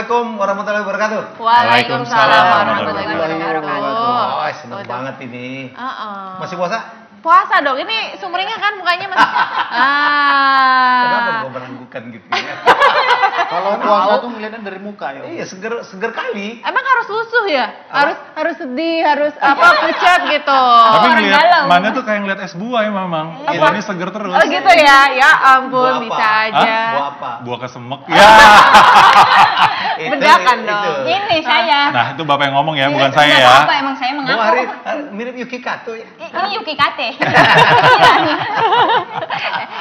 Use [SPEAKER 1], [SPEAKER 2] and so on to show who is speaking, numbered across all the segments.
[SPEAKER 1] Assalamualaikum warahmatullahi wabarakatuh.
[SPEAKER 2] Waalaikumsalam warahmatullahi wabarakatuh.
[SPEAKER 1] Oh, seneng banget ini. Masih puasa?
[SPEAKER 2] Puasa dong, ini sumringah kan mukanya masih.
[SPEAKER 1] Kenapa gue menangguhkan gitu ya?
[SPEAKER 3] Kalau puasa tuh ngeliatnya dari muka ya.
[SPEAKER 1] Iya, seger kali.
[SPEAKER 2] Emang harus lusuh ya? Harus sedih, harus pucat gitu.
[SPEAKER 4] Tapi ngeliat mana tuh kayak ngeliat es buah ya Mamang. Ini seger terus.
[SPEAKER 2] Oh gitu ya? Ya ampun,
[SPEAKER 1] Buah apa?
[SPEAKER 2] bisa aja.
[SPEAKER 1] Buah apa?
[SPEAKER 4] Buah kesemek. Ya.
[SPEAKER 2] Bedakan dong.
[SPEAKER 5] Ini saya.
[SPEAKER 4] Nah, itu Bapak yang ngomong ya, bukan saya
[SPEAKER 5] Nggak
[SPEAKER 4] ya.
[SPEAKER 5] apa-apa, emang saya
[SPEAKER 1] Buah
[SPEAKER 5] mengaku.
[SPEAKER 1] mirip Yuki Kato ya.
[SPEAKER 5] Ini Yuki Kate.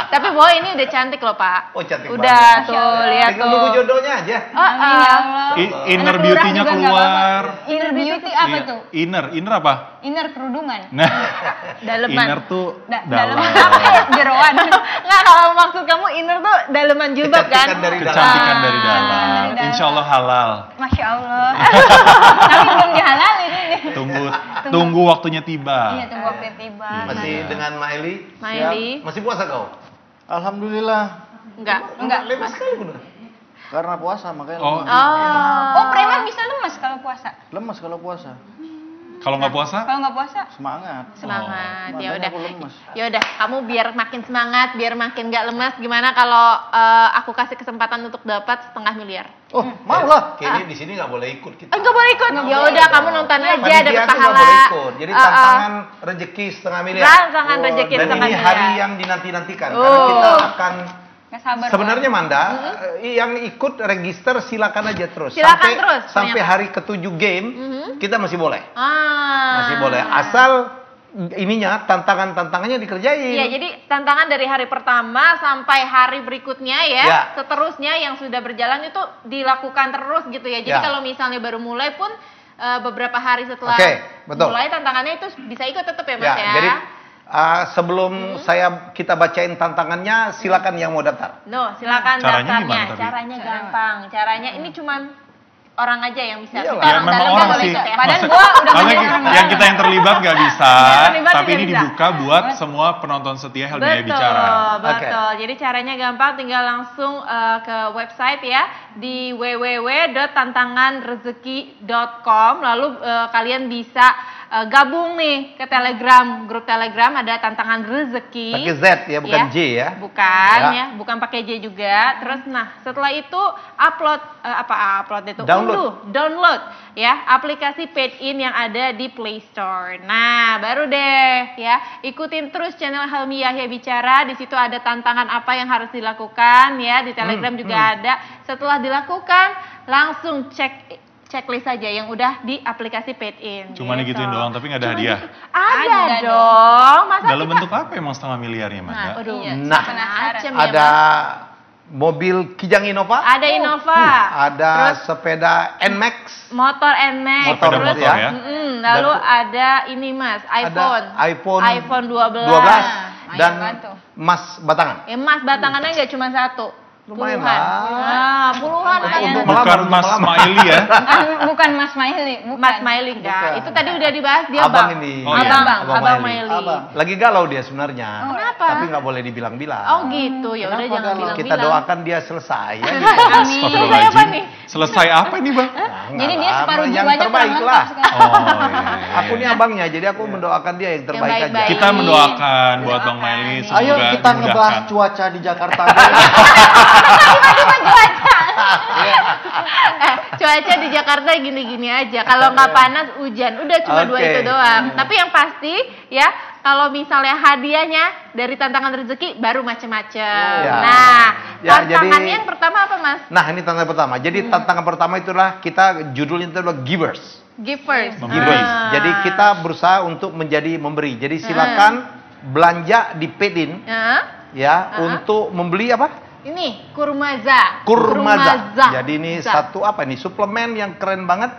[SPEAKER 2] Tapi Boy ini udah cantik loh Pak.
[SPEAKER 1] Oh, cantik
[SPEAKER 2] udah
[SPEAKER 1] banget.
[SPEAKER 2] tuh, lihat
[SPEAKER 1] Tinggal
[SPEAKER 2] tuh.
[SPEAKER 1] nunggu jodohnya aja.
[SPEAKER 5] Amin ya Allah.
[SPEAKER 4] Inner
[SPEAKER 5] Anak
[SPEAKER 4] beauty-nya
[SPEAKER 5] lurah juga nggak
[SPEAKER 4] keluar.
[SPEAKER 5] apa-apa. Inner beauty apa
[SPEAKER 4] Iya.
[SPEAKER 5] tuh?
[SPEAKER 4] Inner apa?
[SPEAKER 5] Inner kerudungan.
[SPEAKER 4] Nah,
[SPEAKER 2] Daleman.
[SPEAKER 4] inner tuh
[SPEAKER 5] Dalam
[SPEAKER 4] dalam.
[SPEAKER 5] apa? Jeroan.
[SPEAKER 2] Nggak, kalau maksud kamu inner tuh daleman jilbab kan?
[SPEAKER 1] Kecantikan dari dalam.
[SPEAKER 4] Kecantikan dari
[SPEAKER 5] Dari
[SPEAKER 4] dalam.
[SPEAKER 5] dalam.
[SPEAKER 4] Insya Allah halal.
[SPEAKER 5] Masya Allah. Tapi belum dihalalin ini.
[SPEAKER 4] Tunggu waktunya tiba.
[SPEAKER 5] Iya, tunggu waktu tiba.
[SPEAKER 1] Masih dengan Maeli?
[SPEAKER 2] Maeli.
[SPEAKER 1] Masih puasa kau?
[SPEAKER 3] Alhamdulillah.
[SPEAKER 2] Enggak.
[SPEAKER 1] Lemas sekali bener.
[SPEAKER 3] Karena puasa makanya
[SPEAKER 4] Oh,
[SPEAKER 3] lemas.
[SPEAKER 5] Oh, preman bisa lemas kalau puasa.
[SPEAKER 3] Lemas kalau puasa.
[SPEAKER 4] kalau nggak puasa?
[SPEAKER 5] Kalau nggak puasa,
[SPEAKER 3] Semangat.
[SPEAKER 2] Semangat. Ya
[SPEAKER 3] Makanya
[SPEAKER 2] udah.
[SPEAKER 3] aku lemes.
[SPEAKER 2] Ya udah, kamu biar makin semangat, biar makin nggak lemas. Gimana kalau aku kasih kesempatan untuk dapat 500 miliar?
[SPEAKER 3] Oh, mau lah.
[SPEAKER 1] Kayaknya di sini nggak boleh ikut kita.
[SPEAKER 2] Nggak boleh ikut. Ya udah, kamu nonton aja,
[SPEAKER 1] Panitia
[SPEAKER 2] dapat
[SPEAKER 1] tuh nggak
[SPEAKER 2] pahala.
[SPEAKER 1] boleh ikut. Jadi tantangan rezeki 500 miliar.
[SPEAKER 2] Tantangan rezeki
[SPEAKER 1] Dan
[SPEAKER 2] 500
[SPEAKER 1] ini
[SPEAKER 2] miliar.
[SPEAKER 1] hari yang dinanti-nantikan. Karena kita akan
[SPEAKER 5] nggak sabar.
[SPEAKER 1] sebenarnya Manda, yang ikut register silakan aja terus.
[SPEAKER 2] Silakan terus,
[SPEAKER 1] Sampai
[SPEAKER 2] banyak.
[SPEAKER 1] hari ke-7 game kita masih boleh. Masih boleh.
[SPEAKER 2] Ah.
[SPEAKER 1] Asal ininya tantangannya dikerjain.
[SPEAKER 2] Iya, jadi tantangan dari hari pertama sampai hari berikutnya ya,
[SPEAKER 1] Ya.
[SPEAKER 2] seterusnya yang sudah berjalan itu dilakukan terus gitu ya. Jadi
[SPEAKER 1] Ya.
[SPEAKER 2] kalau misalnya baru mulai pun beberapa hari setelah
[SPEAKER 1] Oke, betul.
[SPEAKER 2] mulai tantangannya itu bisa ikut tetap ya Mas ya.
[SPEAKER 1] Jadi sebelum kita bacain tantangannya, silakan yang mau daftar.
[SPEAKER 2] No, silakan
[SPEAKER 4] Caranya
[SPEAKER 2] daftarnya.
[SPEAKER 4] gimana tadi?
[SPEAKER 2] Caranya gampang. Caranya ini cuman orang aja yang bisa.
[SPEAKER 1] Iyalah.
[SPEAKER 2] Kita
[SPEAKER 4] Ya
[SPEAKER 2] orang
[SPEAKER 4] memang
[SPEAKER 2] dalam
[SPEAKER 4] orang
[SPEAKER 2] nggak boleh
[SPEAKER 4] sih.
[SPEAKER 2] ikut ya.
[SPEAKER 5] Padahal
[SPEAKER 4] Maksud-
[SPEAKER 5] gua udah
[SPEAKER 4] Maksudnya
[SPEAKER 5] menjadi orang
[SPEAKER 4] yang kita yang terlibat nggak bisa,
[SPEAKER 2] terlibat
[SPEAKER 4] tapi
[SPEAKER 2] nggak
[SPEAKER 4] ini
[SPEAKER 2] bisa.
[SPEAKER 4] dibuka buat semua penonton setia Helmiaya Bicara.
[SPEAKER 2] Betul. Jadi caranya gampang, tinggal langsung ke website ya di www.tantanganrezeki.com. Lalu kalian bisa gabung nih ke Telegram, grup Telegram ada tantangan rezeki.
[SPEAKER 1] Pakai Z ya, bukan J ya.
[SPEAKER 2] Bukan
[SPEAKER 1] Ya.
[SPEAKER 2] ya, bukan pakai J juga. Terus nah, setelah itu upload upload itu download ya aplikasi Paid In yang ada di Play Store. Nah, baru deh ya, ikutin terus channel Helmiaya Bicara. Di situ ada tantangan apa yang harus dilakukan ya, di Telegram juga ada. Setelah dilakukan, langsung checklist aja yang udah di aplikasi Paid In.
[SPEAKER 4] Cuman
[SPEAKER 2] gitu.
[SPEAKER 4] digituin doang, tapi nggak ada hadiah.
[SPEAKER 2] Ada
[SPEAKER 5] Ada
[SPEAKER 2] dong. Masa
[SPEAKER 4] Dalam
[SPEAKER 2] kita...
[SPEAKER 4] bentuk apa emang 500 miliarnya, Manda?
[SPEAKER 2] Waduh,
[SPEAKER 5] Iya,
[SPEAKER 1] Nah,
[SPEAKER 5] penasaran.
[SPEAKER 2] macem ya,
[SPEAKER 1] ada
[SPEAKER 2] Mas.
[SPEAKER 1] mobil Kijang Innova,
[SPEAKER 2] Ada Innova,
[SPEAKER 1] ada
[SPEAKER 2] terus
[SPEAKER 1] sepeda NMAX,
[SPEAKER 2] motor NMAX,
[SPEAKER 1] Motor
[SPEAKER 2] terus
[SPEAKER 4] motor ya.
[SPEAKER 2] lalu ada ini Mas, iPhone,
[SPEAKER 1] iPhone
[SPEAKER 2] 12,
[SPEAKER 1] 12 dan
[SPEAKER 5] banget tuh.
[SPEAKER 1] Mas Batangan.
[SPEAKER 2] Ya Mas batangannya nggak cuma satu,
[SPEAKER 1] Lumayan
[SPEAKER 2] puluhan.
[SPEAKER 1] lah.
[SPEAKER 2] Puluhan
[SPEAKER 1] Untuk
[SPEAKER 2] ada.
[SPEAKER 1] melamar,
[SPEAKER 4] Bukan
[SPEAKER 1] untuk
[SPEAKER 4] Mas
[SPEAKER 1] melamar.
[SPEAKER 4] Smiley ya?
[SPEAKER 5] Bukan Mas Maili, bukan.
[SPEAKER 2] Mas Maili enggak.
[SPEAKER 3] Bukan.
[SPEAKER 2] Itu tadi udah dibahas dia
[SPEAKER 1] Abang
[SPEAKER 2] Bang.
[SPEAKER 1] ini.
[SPEAKER 4] Oh, iya.
[SPEAKER 2] Abang Maili.
[SPEAKER 3] Abang.
[SPEAKER 1] Lagi galau dia sebenarnya.
[SPEAKER 2] Kenapa?
[SPEAKER 1] Tapi nggak boleh dibilang-bilang.
[SPEAKER 2] Oh gitu, ya udah
[SPEAKER 3] Kenapa
[SPEAKER 2] jangan
[SPEAKER 3] galau?
[SPEAKER 2] bilang-bilang.
[SPEAKER 1] Kita doakan dia selesai ya.
[SPEAKER 5] Amin.
[SPEAKER 2] Selesai apa nih?
[SPEAKER 4] Selesai apa ini, Bang?
[SPEAKER 5] Jadi dia separuh
[SPEAKER 1] yang
[SPEAKER 5] jiwanya
[SPEAKER 1] terbaik
[SPEAKER 5] kurang
[SPEAKER 1] lah.
[SPEAKER 5] lengkap sekarang.
[SPEAKER 4] Oh, iya.
[SPEAKER 1] Aku nih abangnya, jadi aku mendoakan dia yang terbaik aja.
[SPEAKER 2] baik-baik.
[SPEAKER 4] Kita mendoakan buat Bang
[SPEAKER 2] Doakan.
[SPEAKER 4] Maili
[SPEAKER 2] Ayo,
[SPEAKER 4] semoga
[SPEAKER 3] Ayo kita ngebahas
[SPEAKER 4] dimudahkan.
[SPEAKER 3] cuaca di Jakarta.
[SPEAKER 2] Cuaca di Jakarta gini-gini aja. Kalau nggak panas, hujan. Udah cuma dua
[SPEAKER 1] Oke.
[SPEAKER 2] itu doang. Tapi yang pasti ya, kalau misalnya hadiahnya dari tantangan rezeki baru macem-macem.
[SPEAKER 1] Ya.
[SPEAKER 2] Nah,
[SPEAKER 1] Ya,
[SPEAKER 2] tantangannya
[SPEAKER 1] jadi-
[SPEAKER 2] yang pertama apa Mas?
[SPEAKER 1] Nah, ini tantangan pertama. Jadi tantangan pertama itulah judulnya itu adalah givers.
[SPEAKER 2] Give first.
[SPEAKER 1] Givers. Jadi kita berusaha untuk menjadi memberi. Jadi silakan belanja di Pedin ya untuk membeli apa?
[SPEAKER 2] Ini kurmaza.
[SPEAKER 1] Kurmaza. Jadi ini satu apa ini? Suplemen yang keren banget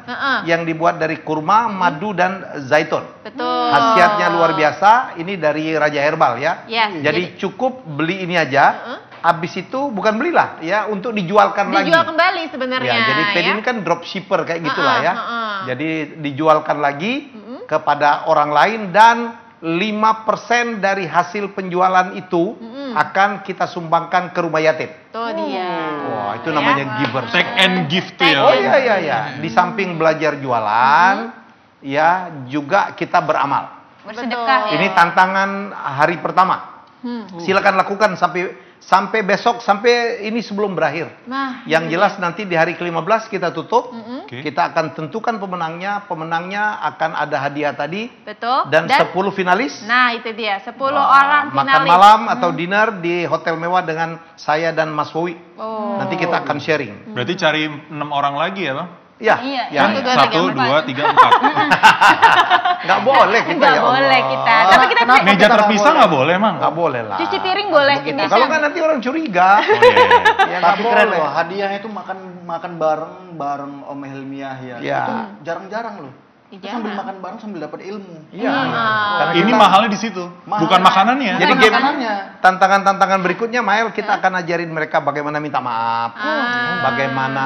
[SPEAKER 1] yang dibuat dari kurma, madu dan zaitun.
[SPEAKER 2] Betul.
[SPEAKER 1] Khasiatnya luar biasa. Ini dari Raja Herbal ya.
[SPEAKER 2] Yes,
[SPEAKER 1] Jadi cukup beli ini aja. Habis itu bukan belilah ya untuk dijualkan lagi.
[SPEAKER 2] dijual kembali sebenarnya.
[SPEAKER 1] Ya, jadi Pedin
[SPEAKER 2] ya.
[SPEAKER 1] ini kan dropshipper kayak gitulah ya.
[SPEAKER 2] heeh.
[SPEAKER 1] Jadi dijualkan lagi kepada orang lain dan 5% dari hasil penjualan itu akan kita sumbangkan ke rumah yatim.
[SPEAKER 2] Tuh dia.
[SPEAKER 1] Wah, itu namanya givers.
[SPEAKER 4] Take and give tuh ya.
[SPEAKER 1] Oh iya. Di samping belajar jualan, ya juga kita beramal.
[SPEAKER 5] Bersedekah ya.
[SPEAKER 1] Ini tantangan hari pertama. Silakan lakukan sampai besok, sampai ini sebelum berakhir.
[SPEAKER 2] Nah,
[SPEAKER 1] yang jelas nanti di hari ke-15 kita tutup.
[SPEAKER 4] Oke.
[SPEAKER 1] Kita akan tentukan pemenangnya. Pemenangnya akan ada hadiah tadi.
[SPEAKER 2] betul.
[SPEAKER 1] Dan 10 finalis.
[SPEAKER 2] Nah, itu dia 10 orang
[SPEAKER 1] Makan
[SPEAKER 2] finalis.
[SPEAKER 1] malam atau dinner di hotel mewah dengan saya dan Mas Wowi.
[SPEAKER 2] Oh.
[SPEAKER 1] Nanti kita akan sharing.
[SPEAKER 4] Berarti cari 6 orang lagi ya Bang?
[SPEAKER 1] Ya,
[SPEAKER 5] Iya.
[SPEAKER 1] ya.
[SPEAKER 4] Kan 1, 2, 3, 4.
[SPEAKER 1] Nggak boleh kita
[SPEAKER 2] Nggak
[SPEAKER 1] ya Allah.
[SPEAKER 2] boleh kita. Tapi kita
[SPEAKER 3] Kenapa
[SPEAKER 4] Meja
[SPEAKER 3] kita nggak
[SPEAKER 4] terpisah
[SPEAKER 3] boleh?
[SPEAKER 4] nggak boleh emang?
[SPEAKER 1] Nggak boleh lah.
[SPEAKER 2] cuci piring boleh.
[SPEAKER 1] Begitu.
[SPEAKER 2] Indonesia.
[SPEAKER 1] Kalau nggak nanti orang curiga.
[SPEAKER 4] Oh, iya.
[SPEAKER 1] Ya,
[SPEAKER 3] Tapi
[SPEAKER 1] nggak
[SPEAKER 3] keren
[SPEAKER 1] boleh.
[SPEAKER 3] loh, hadiahnya itu makan bareng Om Helmiah ya.
[SPEAKER 1] Iya.
[SPEAKER 3] Itu jarang-jarang loh. Kita sambil
[SPEAKER 2] Jarang.
[SPEAKER 3] makan bareng sambil dapat ilmu.
[SPEAKER 1] Iya. Karena
[SPEAKER 4] Ini
[SPEAKER 1] kita-
[SPEAKER 4] mahalnya di situ,
[SPEAKER 3] Mahal.
[SPEAKER 4] bukan makanannya.
[SPEAKER 1] Jadi
[SPEAKER 3] Bukan
[SPEAKER 1] game
[SPEAKER 3] makanannya.
[SPEAKER 1] tantangan-tantangan berikutnya, Mael, kita akan ajarin mereka bagaimana minta maaf,
[SPEAKER 2] Ah.
[SPEAKER 1] bagaimana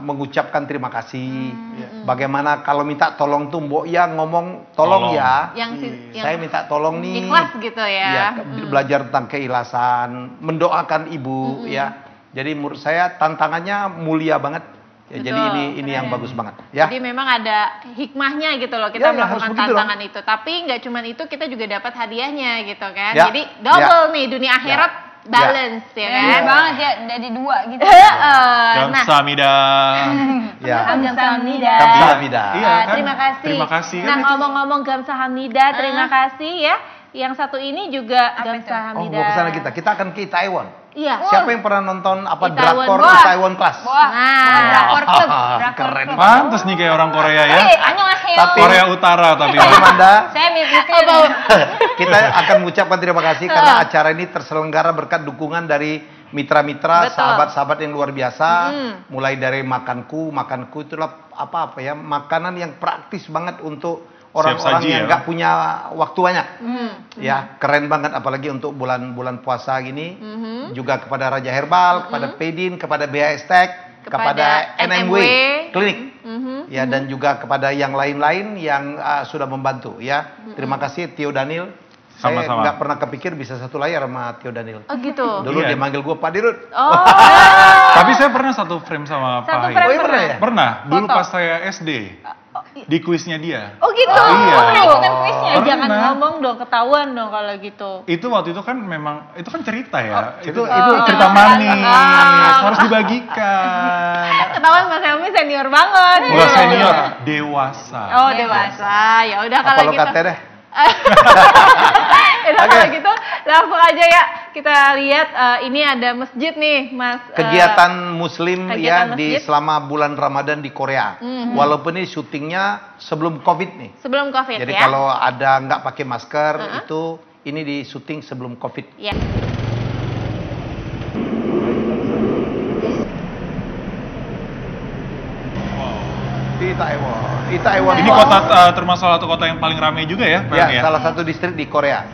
[SPEAKER 1] mengucapkan terima kasih, bagaimana kalau minta tolong tuh Mbok ya ngomong tolong
[SPEAKER 4] Tolong.
[SPEAKER 1] ya.
[SPEAKER 2] yang
[SPEAKER 1] Saya minta tolong nih.
[SPEAKER 2] ikhlas gitu ya.
[SPEAKER 1] Ya, belajar tentang keikhlasan, mendoakan ibu ya. Jadi menurut saya tantangannya mulia banget. Ya, jadi
[SPEAKER 2] Betul,
[SPEAKER 1] ini yang bagus banget ya.
[SPEAKER 2] Jadi memang ada hikmahnya gitu loh kita
[SPEAKER 1] Ya, ya, harus
[SPEAKER 2] melakukan
[SPEAKER 1] begitu
[SPEAKER 2] tantangan itu. Tapi nggak cuma itu, kita juga dapat hadiahnya gitu kan.
[SPEAKER 1] Ya,
[SPEAKER 2] Jadi double nih, dunia akhirat balance ya kan.
[SPEAKER 5] Keren banget ya, jadi 2 gitu.
[SPEAKER 2] Nah,
[SPEAKER 4] Kamsahamnida.
[SPEAKER 1] Ya.
[SPEAKER 2] Kamsahamnida.
[SPEAKER 1] Kamsahamnida.
[SPEAKER 4] Iya kan?
[SPEAKER 2] Terima kasih.
[SPEAKER 4] Terima kasih kan
[SPEAKER 2] Nah,
[SPEAKER 4] itu.
[SPEAKER 2] ngomong-ngomong Kamsahamnida, terima kasih ya. Yang satu ini juga
[SPEAKER 1] Oh,
[SPEAKER 2] Kamsahamnida.
[SPEAKER 1] mau ke sana kita. Kita akan ke Taiwan.
[SPEAKER 2] Iya.
[SPEAKER 1] Siapa yang pernah nonton
[SPEAKER 2] Itaewon
[SPEAKER 1] drakor
[SPEAKER 2] Class?
[SPEAKER 1] Itaewon Class?
[SPEAKER 5] Wah,
[SPEAKER 2] Nah.
[SPEAKER 5] drakor club. Drakor
[SPEAKER 1] Keren
[SPEAKER 5] club.
[SPEAKER 4] Pantes nih kayak orang Korea ya.
[SPEAKER 5] Annyeonghaseyo.
[SPEAKER 1] Tapi-
[SPEAKER 4] Korea Utara tapi.
[SPEAKER 1] Tapi Manda,
[SPEAKER 5] Saya mirip
[SPEAKER 1] kita akan mengucapkan terima kasih karena acara ini terselenggara berkat dukungan dari mitra-mitra,
[SPEAKER 2] Betul.
[SPEAKER 1] sahabat-sahabat yang luar biasa. Mulai dari makanku itulah apa ya, makanan yang praktis banget untuk orang-orang
[SPEAKER 4] saji
[SPEAKER 1] yang
[SPEAKER 4] ya.
[SPEAKER 1] nggak punya waktu banyak. Ya, keren banget apalagi untuk bulan-bulan puasa gini. Juga kepada Raja Herbal, kepada Pedin, kepada BHS Tech, kepada NMW Klinik. Ya, dan juga kepada yang lain-lain yang sudah membantu ya. Terima kasih Tio Daniel. Saya
[SPEAKER 4] Sama-sama.
[SPEAKER 1] nggak pernah kepikir bisa satu layar sama Tio Daniel.
[SPEAKER 2] Oh gitu.
[SPEAKER 1] Dulu
[SPEAKER 4] Iya.
[SPEAKER 1] dia manggil gue Pak Dirut.
[SPEAKER 2] Oh.
[SPEAKER 4] Tapi saya pernah satu frame sama
[SPEAKER 2] Satu
[SPEAKER 4] Pak
[SPEAKER 2] frame
[SPEAKER 1] Oh,
[SPEAKER 4] Hai.
[SPEAKER 1] iya pernah ya?
[SPEAKER 4] Pernah, dulu
[SPEAKER 2] Foto.
[SPEAKER 4] pas saya SD. Di kuisnya dia.
[SPEAKER 2] Oh gitu.
[SPEAKER 4] Iya.
[SPEAKER 5] Pernah ikutan kuisnya.
[SPEAKER 2] Eh, jangan
[SPEAKER 4] Pernah.
[SPEAKER 2] ngomong dong, ketahuan dong kalau gitu.
[SPEAKER 4] Itu waktu itu kan memang itu kan cerita ya. itu
[SPEAKER 1] cerita.
[SPEAKER 4] cerita manis, harus dibagikan.
[SPEAKER 2] Ketahuan Mas Helmi senior banget.
[SPEAKER 4] Udah senior, dewasa.
[SPEAKER 2] Oh, dewasa. Ya udah
[SPEAKER 1] Apa
[SPEAKER 2] kalau
[SPEAKER 1] lo
[SPEAKER 2] gitu.
[SPEAKER 1] kata deh?
[SPEAKER 2] Ya udah,
[SPEAKER 1] Oke.
[SPEAKER 2] kalau gitu langsung aja ya kita lihat ini ada masjid nih, Mas.
[SPEAKER 1] Kegiatan Muslim
[SPEAKER 2] kegiatan
[SPEAKER 1] ya di
[SPEAKER 2] masjid.
[SPEAKER 1] selama bulan Ramadan di Korea. Walaupun ini syutingnya sebelum COVID nih.
[SPEAKER 2] Sebelum Covid
[SPEAKER 1] Jadi
[SPEAKER 2] ya.
[SPEAKER 1] kalau ada nggak pakai masker itu ini di syuting sebelum COVID.
[SPEAKER 2] Ya.
[SPEAKER 1] Di Taiwan. Di Taiwan.
[SPEAKER 4] Ini kota termasuk salah satu kota yang paling ramai juga ya, Bang,
[SPEAKER 1] Ya, salah satu distrik di Korea.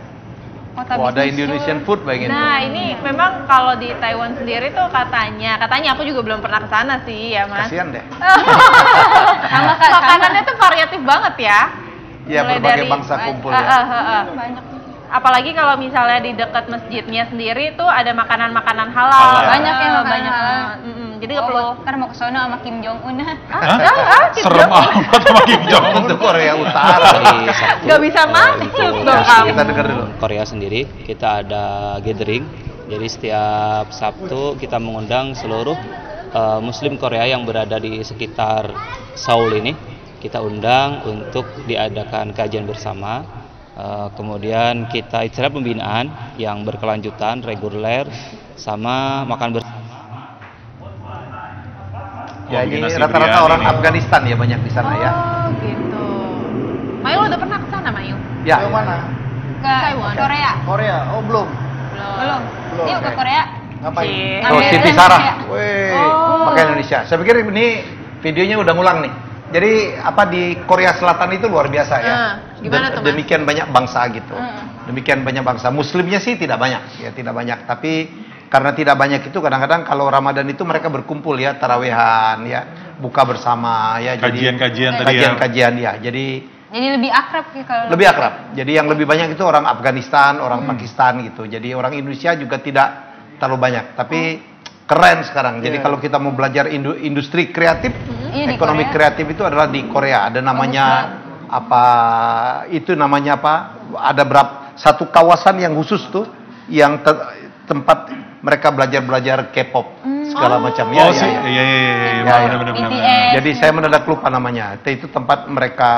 [SPEAKER 5] Kota
[SPEAKER 1] Oh, ada
[SPEAKER 5] bisnis
[SPEAKER 1] Indonesian food bagian itu.
[SPEAKER 2] Nah, ini memang kalau di Taiwan sendiri tuh katanya aku juga belum pernah ke sana sih ya, Mas.
[SPEAKER 1] Kasihan deh.
[SPEAKER 5] Sama Kak, sama.
[SPEAKER 2] Makanannya tuh variatif banget ya.
[SPEAKER 1] Ya,
[SPEAKER 2] Mulai
[SPEAKER 1] berbagai
[SPEAKER 2] dari-
[SPEAKER 1] bangsa kumpul ya.
[SPEAKER 5] Banyak.
[SPEAKER 2] Apalagi kalau misalnya di dekat masjidnya sendiri tuh ada makanan-makanan halal.
[SPEAKER 4] Halal.
[SPEAKER 5] Banyak ya makanan
[SPEAKER 2] banyak.
[SPEAKER 5] halal.
[SPEAKER 2] Jadi nggak perlu.
[SPEAKER 5] Ntar mau ke sono sama Kim Jong Un.
[SPEAKER 4] Hah? Serem amat sama Kim Jong Un.
[SPEAKER 1] Untuk Korea Utara.
[SPEAKER 6] Hari Sabtu
[SPEAKER 2] Nggak bisa masuk
[SPEAKER 6] itu
[SPEAKER 2] dong
[SPEAKER 6] di
[SPEAKER 2] kamu.
[SPEAKER 1] Kita dengar dulu.
[SPEAKER 6] Korea sendiri kita ada gathering. Jadi setiap Sabtu kita mengundang seluruh Muslim Korea yang berada di sekitar Seoul ini. Kita undang untuk diadakan kajian bersama. Kemudian kita istirahat pembinaan yang berkelanjutan, reguler, sama makan bersama.
[SPEAKER 1] Ya, ini
[SPEAKER 4] Kombinasi
[SPEAKER 1] rata-rata
[SPEAKER 4] biryani
[SPEAKER 1] orang
[SPEAKER 4] nih.
[SPEAKER 1] Afghanistan ya banyak di sana ya.
[SPEAKER 2] Oh, gitu. Mayu udah pernah ke sana, Mayu?
[SPEAKER 1] Ya.
[SPEAKER 3] Yang mana?
[SPEAKER 5] Ke Korea.
[SPEAKER 3] Korea. Oh, belum.
[SPEAKER 5] Belum.
[SPEAKER 3] Belum,
[SPEAKER 5] Yuk ke
[SPEAKER 3] oke.
[SPEAKER 5] Korea.
[SPEAKER 3] Ngapain?
[SPEAKER 2] Cie.
[SPEAKER 1] Oh,
[SPEAKER 5] Ambil
[SPEAKER 1] Siti
[SPEAKER 5] Indonesia.
[SPEAKER 1] Sarah. Weh, pakai Indonesia. Saya pikir ini videonya udah ngulang nih. Jadi apa di Korea Selatan itu luar biasa ya.
[SPEAKER 2] Gimana tuh, Mas?
[SPEAKER 1] Demikian banyak bangsa gitu. Demikian banyak bangsa. Muslimnya sih tidak banyak, ya tidak banyak. Tapi karena tidak banyak itu kadang-kadang kalau Ramadan itu mereka berkumpul ya, tarawehan ya, buka bersama ya.
[SPEAKER 4] Kajian-kajian tadi ya.
[SPEAKER 1] Kajian-kajian ya. Jadi
[SPEAKER 5] Jadi lebih akrab sih kalau
[SPEAKER 1] lebih akrab. Jadi yang lebih banyak itu orang Afghanistan, orang Pakistan gitu. Jadi orang Indonesia juga tidak terlalu banyak. Tapi keren sekarang. Jadi kalau kita mau belajar industri kreatif,
[SPEAKER 5] Iya, di
[SPEAKER 1] ekonomi
[SPEAKER 5] Korea.
[SPEAKER 1] kreatif itu adalah di Korea. Ada namanya apa? Itu namanya apa? Ada satu kawasan yang khusus tuh, yang tempat mereka belajar K-pop segala macam.
[SPEAKER 4] Oh sih, iya, benar-benar.
[SPEAKER 5] BTS.
[SPEAKER 1] Jadi saya mendadak lupa namanya. Itu tempat mereka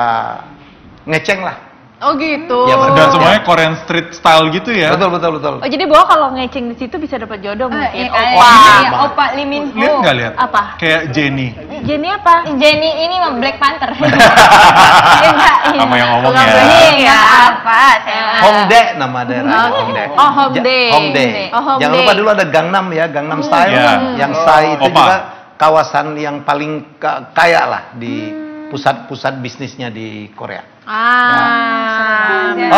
[SPEAKER 1] ngeceng lah.
[SPEAKER 2] Oh gitu.
[SPEAKER 1] Ya, benar.
[SPEAKER 4] Dan semuanya Korean street style gitu ya.
[SPEAKER 1] Betul.
[SPEAKER 2] Oh jadi bahwa kalau ngeceng di situ bisa dapat jodoh mungkin.
[SPEAKER 5] Opa Lee Min Ho.
[SPEAKER 4] Lihat nggak lihat?
[SPEAKER 2] Apa?
[SPEAKER 4] Kayak Jenny.
[SPEAKER 2] Jenny apa?
[SPEAKER 5] Jenny ini mah Black Panther.
[SPEAKER 4] Sama yang ngomong
[SPEAKER 2] Tukang
[SPEAKER 4] ya.
[SPEAKER 2] beli ya.
[SPEAKER 5] Apa?
[SPEAKER 1] Hongdae nama daerah. Hongdae.
[SPEAKER 2] Oh, Hongdae.
[SPEAKER 1] Hongdae.
[SPEAKER 2] Oh, Hongdae.
[SPEAKER 1] Jangan lupa dulu ada Gangnam ya, Gangnam Style.
[SPEAKER 4] Ya.
[SPEAKER 1] Yang Sai itu
[SPEAKER 4] Opa.
[SPEAKER 1] juga kawasan yang paling kaya lah di pusat-pusat bisnisnya di Korea.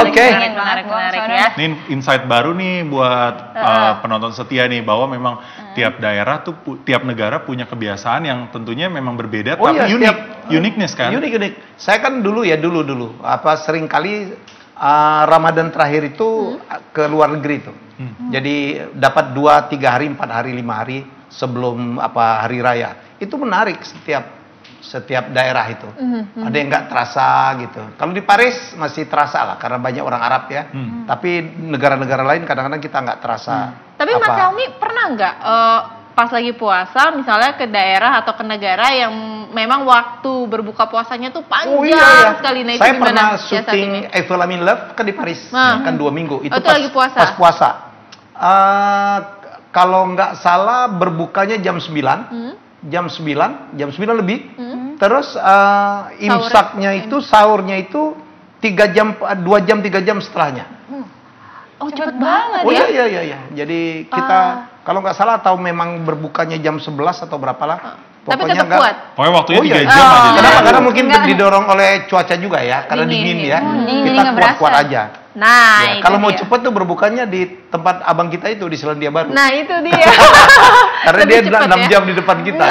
[SPEAKER 1] Oke.
[SPEAKER 2] Menarik ya.
[SPEAKER 4] Ini insight baru nih buat penonton setia nih, bahwa memang tiap daerah tuh tiap negara punya kebiasaan yang tentunya memang berbeda
[SPEAKER 1] Oh
[SPEAKER 4] tapi
[SPEAKER 1] iya,
[SPEAKER 4] uniqueness kan.
[SPEAKER 1] Unik. Saya kan dulu sering kali Ramadan terakhir itu ke luar negeri tuh. Jadi dapat 2, 3 hari, 4 hari, 5 hari sebelum hari raya. Itu menarik setiap daerah itu. Ada yang nggak terasa gitu. Kalau di Paris masih terasa lah karena banyak orang Arab ya. Tapi negara-negara lain kadang-kadang kita nggak terasa.
[SPEAKER 2] Tapi Mas Helmi pernah nggak pas lagi puasa misalnya ke daerah atau ke negara yang memang waktu berbuka puasanya tuh panjang sekali. Nah, itu
[SPEAKER 1] saya
[SPEAKER 2] gimana
[SPEAKER 1] pernah
[SPEAKER 2] siasat
[SPEAKER 1] syuting
[SPEAKER 2] ini?
[SPEAKER 1] Eiffel I'm in Love kan di Paris, kan 2 minggu. Itu
[SPEAKER 2] itu lagi puasa?
[SPEAKER 1] Pas puasa. Kalau nggak salah berbukanya jam 9. Jam 9 lebih. Terus imsaknya itu, sahurnya itu 2 jam 3 jam setelahnya.
[SPEAKER 2] Oh cepet banget
[SPEAKER 1] Oh
[SPEAKER 2] ya?
[SPEAKER 1] iya. Jadi kita kalau nggak salah atau memang berbukanya jam 11 atau berapa lah.
[SPEAKER 2] Tapi
[SPEAKER 1] Pokoknya
[SPEAKER 2] tetap kuat.
[SPEAKER 4] Pokoknya waktunya 3
[SPEAKER 1] iya.
[SPEAKER 4] jam aja.
[SPEAKER 1] Kenapa? Karena mungkin didorong oleh cuaca juga ya, karena dingin ya.
[SPEAKER 5] Dingin,
[SPEAKER 1] Kita
[SPEAKER 5] nggak
[SPEAKER 1] kuat-kuat
[SPEAKER 5] berasa.
[SPEAKER 1] aja.
[SPEAKER 2] Nah,
[SPEAKER 1] Ya,
[SPEAKER 2] itu
[SPEAKER 1] kalau mau
[SPEAKER 2] dia.
[SPEAKER 1] cepet tuh berbukanya di tempat abang kita itu di Selandia Baru.
[SPEAKER 2] Nah, itu dia.
[SPEAKER 1] Karena
[SPEAKER 2] Lebih
[SPEAKER 1] dia
[SPEAKER 2] cepet
[SPEAKER 1] 6
[SPEAKER 2] ya?
[SPEAKER 1] jam di depan kita.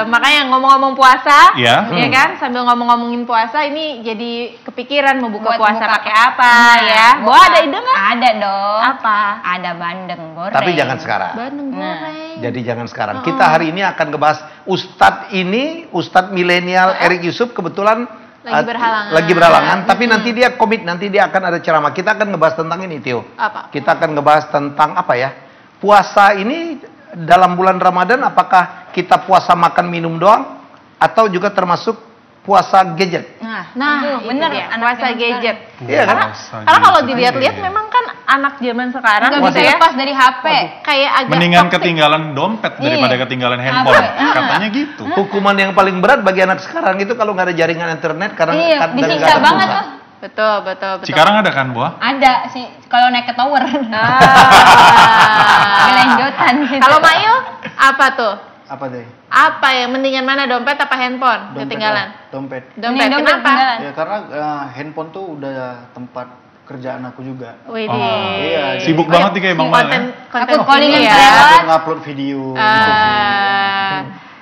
[SPEAKER 2] Makanya ngomong-ngomong puasa,
[SPEAKER 4] Iya.
[SPEAKER 2] ya kan? Sambil ngomong-ngomongin puasa, ini jadi kepikiran mau buka
[SPEAKER 5] Buat
[SPEAKER 2] puasa
[SPEAKER 5] buka.
[SPEAKER 2] pakai apa ya? Bo ada ide nggak?
[SPEAKER 5] Ada dong.
[SPEAKER 2] Apa?
[SPEAKER 5] Ada bandeng goreng.
[SPEAKER 1] Tapi jangan sekarang.
[SPEAKER 2] Bandeng goreng.
[SPEAKER 1] Jadi jangan sekarang. Kita hari ini akan ngebahas Ustadz milenial Erik Yusuf kebetulan
[SPEAKER 2] Lagi berhalangan.
[SPEAKER 1] tapi nanti dia komit, nanti dia akan ada ceramah. Kita akan ngebahas tentang ini, Tio.
[SPEAKER 2] Apa?
[SPEAKER 1] Kita akan ngebahas tentang apa ya? Puasa ini dalam bulan Ramadan apakah kita puasa makan minum doang atau juga termasuk puasa gadget?
[SPEAKER 2] Nah,
[SPEAKER 5] itu
[SPEAKER 2] bener
[SPEAKER 5] dia,
[SPEAKER 2] anak puasa
[SPEAKER 5] zaman
[SPEAKER 2] gadget.
[SPEAKER 1] Iya kan?
[SPEAKER 2] Karena kalau dilihat-lihat memang kan anak zaman sekarang
[SPEAKER 5] nggak bisa
[SPEAKER 2] gitu ya,
[SPEAKER 5] lepas dari HP.
[SPEAKER 2] kayak agak
[SPEAKER 4] Mendingan
[SPEAKER 2] toxic.
[SPEAKER 4] ketinggalan dompet daripada ketinggalan handphone. Katanya gitu.
[SPEAKER 1] Hukuman yang paling berat bagi anak sekarang itu kalau nggak ada jaringan internet karena
[SPEAKER 5] Iya,
[SPEAKER 1] dan nggak
[SPEAKER 5] disiksa
[SPEAKER 1] ada
[SPEAKER 5] banget
[SPEAKER 1] pulsa.
[SPEAKER 5] tuh.
[SPEAKER 2] Betul.
[SPEAKER 4] Cikarang ada kan, Buah?
[SPEAKER 5] Ada sih kalau naik ke tower. Gelenjotan gitu.
[SPEAKER 2] Kalau Mail apa tuh?
[SPEAKER 3] Apa deh?
[SPEAKER 2] Apa yang mendingan mana, dompet apa handphone? Ketinggalan.
[SPEAKER 3] Dompet.
[SPEAKER 2] Dompet.
[SPEAKER 5] Ini
[SPEAKER 2] Kenapa?
[SPEAKER 5] ketinggalan.
[SPEAKER 3] Ya karena handphone tuh udah tempat kerjaan aku juga.
[SPEAKER 2] Widih.
[SPEAKER 3] Iya,
[SPEAKER 4] Sibuk banget nih kayak Bang Mal ya.
[SPEAKER 2] Konten
[SPEAKER 5] Aku callingan
[SPEAKER 2] ini
[SPEAKER 5] lewat.
[SPEAKER 3] Aku ngupload video.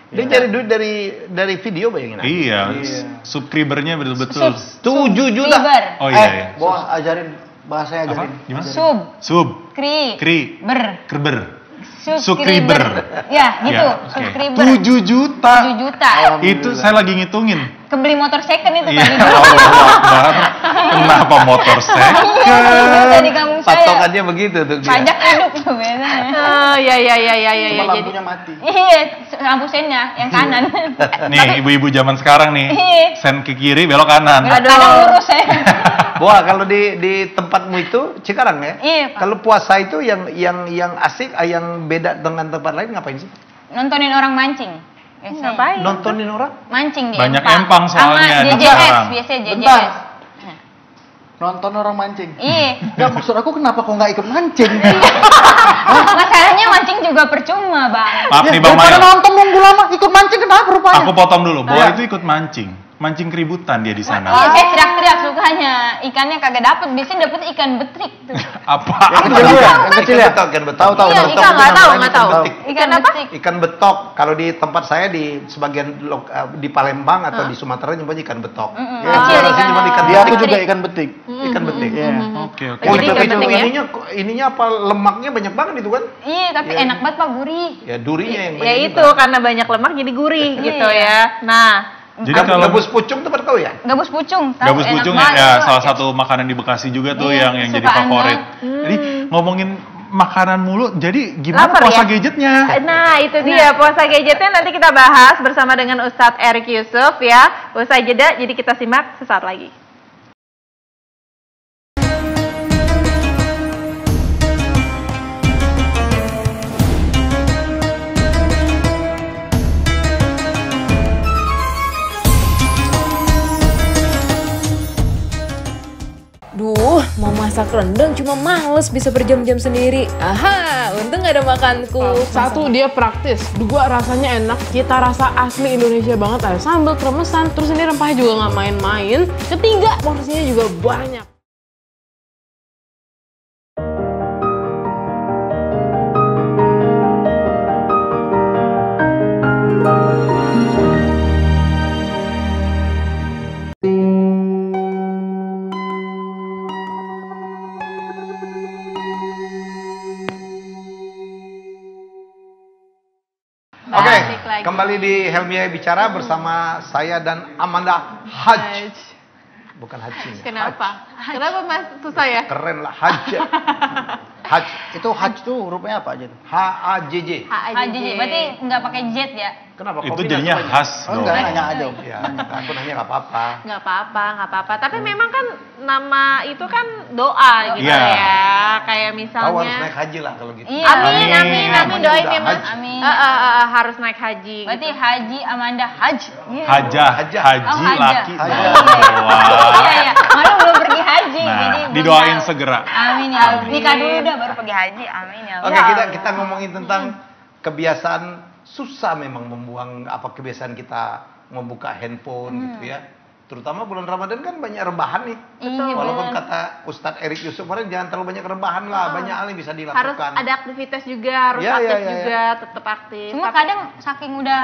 [SPEAKER 1] Dia cari duit dari video bayangin aja.
[SPEAKER 4] Iya,
[SPEAKER 3] Iya.
[SPEAKER 4] subscribernya betul-betul.
[SPEAKER 1] 7 juta.
[SPEAKER 5] Riber.
[SPEAKER 4] Oh iya.
[SPEAKER 3] Bos ajarin bahasanya
[SPEAKER 4] Apa?
[SPEAKER 3] ajarin.
[SPEAKER 4] Gimana?
[SPEAKER 5] Sub.
[SPEAKER 4] Sub,
[SPEAKER 5] Kri.
[SPEAKER 4] kri, kerber.
[SPEAKER 5] Subscriber. Ya, gitu.
[SPEAKER 4] Ya, oke.
[SPEAKER 5] Subscriber.
[SPEAKER 4] 7 juta.
[SPEAKER 5] 7 juta.
[SPEAKER 4] Itu saya lagi ngitungin.
[SPEAKER 5] Kebeli motor second itu
[SPEAKER 4] Iya,
[SPEAKER 5] tadi.
[SPEAKER 4] Allah Akbar. Kenapa motor second?
[SPEAKER 5] Tadi kampung saya.
[SPEAKER 1] Patokannya begitu tuh dia.
[SPEAKER 5] Pajak hidup tuh biasanya.
[SPEAKER 2] Oh, iya.
[SPEAKER 3] Cuma
[SPEAKER 2] Jadi
[SPEAKER 3] lampunya mati.
[SPEAKER 5] Iya, lampu sennya yang kanan.
[SPEAKER 4] Nih, ibu-ibu zaman sekarang nih.
[SPEAKER 5] Iya.
[SPEAKER 4] Sen ke kiri, belok kanan.
[SPEAKER 5] Kadang lurus saya.
[SPEAKER 1] Wah, kalau di tempatmu itu Cikarang ya?
[SPEAKER 5] Iya, Pak.
[SPEAKER 1] Kalau puasa itu yang asik, yang beda dengan tempat lain ngapain sih?
[SPEAKER 5] Nontonin orang mancing. Biasanya.
[SPEAKER 2] ngapain?
[SPEAKER 1] Nontonin orang?
[SPEAKER 5] Mancing di
[SPEAKER 4] Banyak empang soalnya
[SPEAKER 5] Sama
[SPEAKER 4] di
[SPEAKER 5] JJS,
[SPEAKER 4] Cikarang.
[SPEAKER 5] biasanya JJS.
[SPEAKER 3] Bentar. Nonton orang mancing.
[SPEAKER 5] Iya.
[SPEAKER 3] Ya maksud aku kenapa kok nggak ikut mancing?
[SPEAKER 5] Masalahnya mancing juga percuma, Bang.
[SPEAKER 4] Maaf nih Bang
[SPEAKER 3] Daripada
[SPEAKER 4] Mail.
[SPEAKER 3] nonton nunggu lama ikut mancing kenapa rupanya?
[SPEAKER 4] Aku potong dulu. Bahwa itu ikut mancing. Mancing keributan dia di sana.
[SPEAKER 5] Iya, saya teriak-teriak banyak sukanya. Ikannya kagak dapet, biasanya dapet ikan betrik tuh.
[SPEAKER 4] Apa?
[SPEAKER 3] Yang kecil ya?
[SPEAKER 1] Ikan betok.
[SPEAKER 3] Tahu.
[SPEAKER 5] Iya,
[SPEAKER 3] betok.
[SPEAKER 2] ikan nggak tahu.
[SPEAKER 5] Ikan apa?
[SPEAKER 1] Ikan betok. Kalau di tempat saya di sebagian di Palembang atau di Sumatera nyebutnya ikan betok. Ya,
[SPEAKER 5] Kecil
[SPEAKER 1] orang sini
[SPEAKER 5] ikan.
[SPEAKER 1] nyebut ikan
[SPEAKER 3] Dia aku
[SPEAKER 1] betik.
[SPEAKER 3] juga ikan betik.
[SPEAKER 1] Ikan betik.
[SPEAKER 3] Iya.
[SPEAKER 4] Oke, oke.
[SPEAKER 1] Oh,
[SPEAKER 2] Jadi
[SPEAKER 1] tapi
[SPEAKER 2] ikan betik ya?
[SPEAKER 1] ininya apa lemaknya banyak banget itu kan?
[SPEAKER 5] Iya, tapi enak banget Pak, gurih.
[SPEAKER 1] Ya durinya yang
[SPEAKER 2] Ya
[SPEAKER 1] banyak
[SPEAKER 2] itu
[SPEAKER 1] juga.
[SPEAKER 2] karena banyak lemak jadi gurih gitu
[SPEAKER 5] Iya.
[SPEAKER 2] ya. Nah,
[SPEAKER 4] Jadi
[SPEAKER 1] Gabus-
[SPEAKER 4] kalau
[SPEAKER 1] gabus pucung tuh tahu ya?
[SPEAKER 5] Gabus pucung, tahu
[SPEAKER 4] gabus
[SPEAKER 5] enak
[SPEAKER 4] pucung
[SPEAKER 5] banget
[SPEAKER 4] ya
[SPEAKER 5] tuh.
[SPEAKER 4] salah satu makanan di Bekasi juga tuh
[SPEAKER 5] Iya,
[SPEAKER 4] yang jadi
[SPEAKER 5] kesukaan
[SPEAKER 4] favorit.
[SPEAKER 5] banget.
[SPEAKER 4] Jadi ngomongin makanan mulu, jadi gimana
[SPEAKER 2] Lapar
[SPEAKER 4] puasa
[SPEAKER 2] ya?
[SPEAKER 4] gadgetnya?
[SPEAKER 2] Nah, itu dia puasa gadgetnya nanti kita bahas bersama dengan Ustadz Erik Yusuf ya. Usai jeda, jadi kita simak sesaat lagi.
[SPEAKER 7] Duh, mau masak rendang cuma males bisa berjam-jam sendiri. Aha, untung gak ada makanku.
[SPEAKER 8] Satu, dia praktis. Dua, rasanya enak. Cita rasa asli Indonesia banget. Ada sambal, kremesan. Terus ini rempahnya juga nggak main-main. Ketiga, porsinya juga banyak.
[SPEAKER 1] Oke,
[SPEAKER 2] Balik lagi.
[SPEAKER 1] kembali di Helmia Bicara bersama saya dan Amanda Haj. Bukan Haji.
[SPEAKER 2] Kenapa? Kenapa Mas susah ya?
[SPEAKER 1] Keren lah, Haj. Haj.
[SPEAKER 3] Itu haj tuh hurufnya apa aja?
[SPEAKER 1] H-A-J-J.
[SPEAKER 5] Haji, berarti nggak pakai jet ya?
[SPEAKER 1] Kenapa?
[SPEAKER 4] Itu
[SPEAKER 1] Kombinasi
[SPEAKER 4] jadinya
[SPEAKER 1] banyak.
[SPEAKER 4] khas
[SPEAKER 3] Oh,
[SPEAKER 4] dong.
[SPEAKER 3] enggak, nanya aja. Om.
[SPEAKER 1] Ya, aku nanya nggak apa-apa.
[SPEAKER 2] Nggak apa-apa. Tapi memang kan nama itu kan doa gitu
[SPEAKER 4] Iya.
[SPEAKER 2] ya. Kayak
[SPEAKER 1] Kau harus
[SPEAKER 2] misalnya
[SPEAKER 1] naik haji lah kalau gitu.
[SPEAKER 5] Iya.
[SPEAKER 2] Amin,
[SPEAKER 1] Amin.
[SPEAKER 2] doain ya
[SPEAKER 1] Udah,
[SPEAKER 2] Mas.
[SPEAKER 1] Haj.
[SPEAKER 5] Amin.
[SPEAKER 2] Harus naik haji.
[SPEAKER 5] Berarti
[SPEAKER 2] gitu.
[SPEAKER 5] Haji Amanda Haj. Iya.
[SPEAKER 4] Haja,
[SPEAKER 1] Haja.
[SPEAKER 4] haji,
[SPEAKER 5] Oh, haja.
[SPEAKER 4] laki.
[SPEAKER 3] Haja.
[SPEAKER 4] Wah.
[SPEAKER 5] Iya. Malu belum pergi haji,
[SPEAKER 4] Nah,
[SPEAKER 5] jadi belum
[SPEAKER 4] didoain
[SPEAKER 5] tahu.
[SPEAKER 4] segera.
[SPEAKER 5] Amin ya Allah. Nikah dulu dah baru pergi haji. Amin ya Allah.
[SPEAKER 1] Oke, kita ngomongin tentang kebiasaan susah memang membuang apa kebiasaan kita membuka handphone gitu ya. Terutama bulan Ramadan kan banyak rebahan nih.
[SPEAKER 5] Iya,
[SPEAKER 1] Walaupun
[SPEAKER 5] bener.
[SPEAKER 1] kata Ustadz Erik Yusuf kemarin jangan terlalu banyak rebahan lah, banyak hal yang bisa
[SPEAKER 2] Harus
[SPEAKER 1] dilakukan.
[SPEAKER 2] ada aktivitas juga, harus
[SPEAKER 1] Iya,
[SPEAKER 2] aktif
[SPEAKER 1] iya.
[SPEAKER 2] juga, tetap aktif.
[SPEAKER 5] Cuma
[SPEAKER 2] Tapi-
[SPEAKER 5] kadang saking udah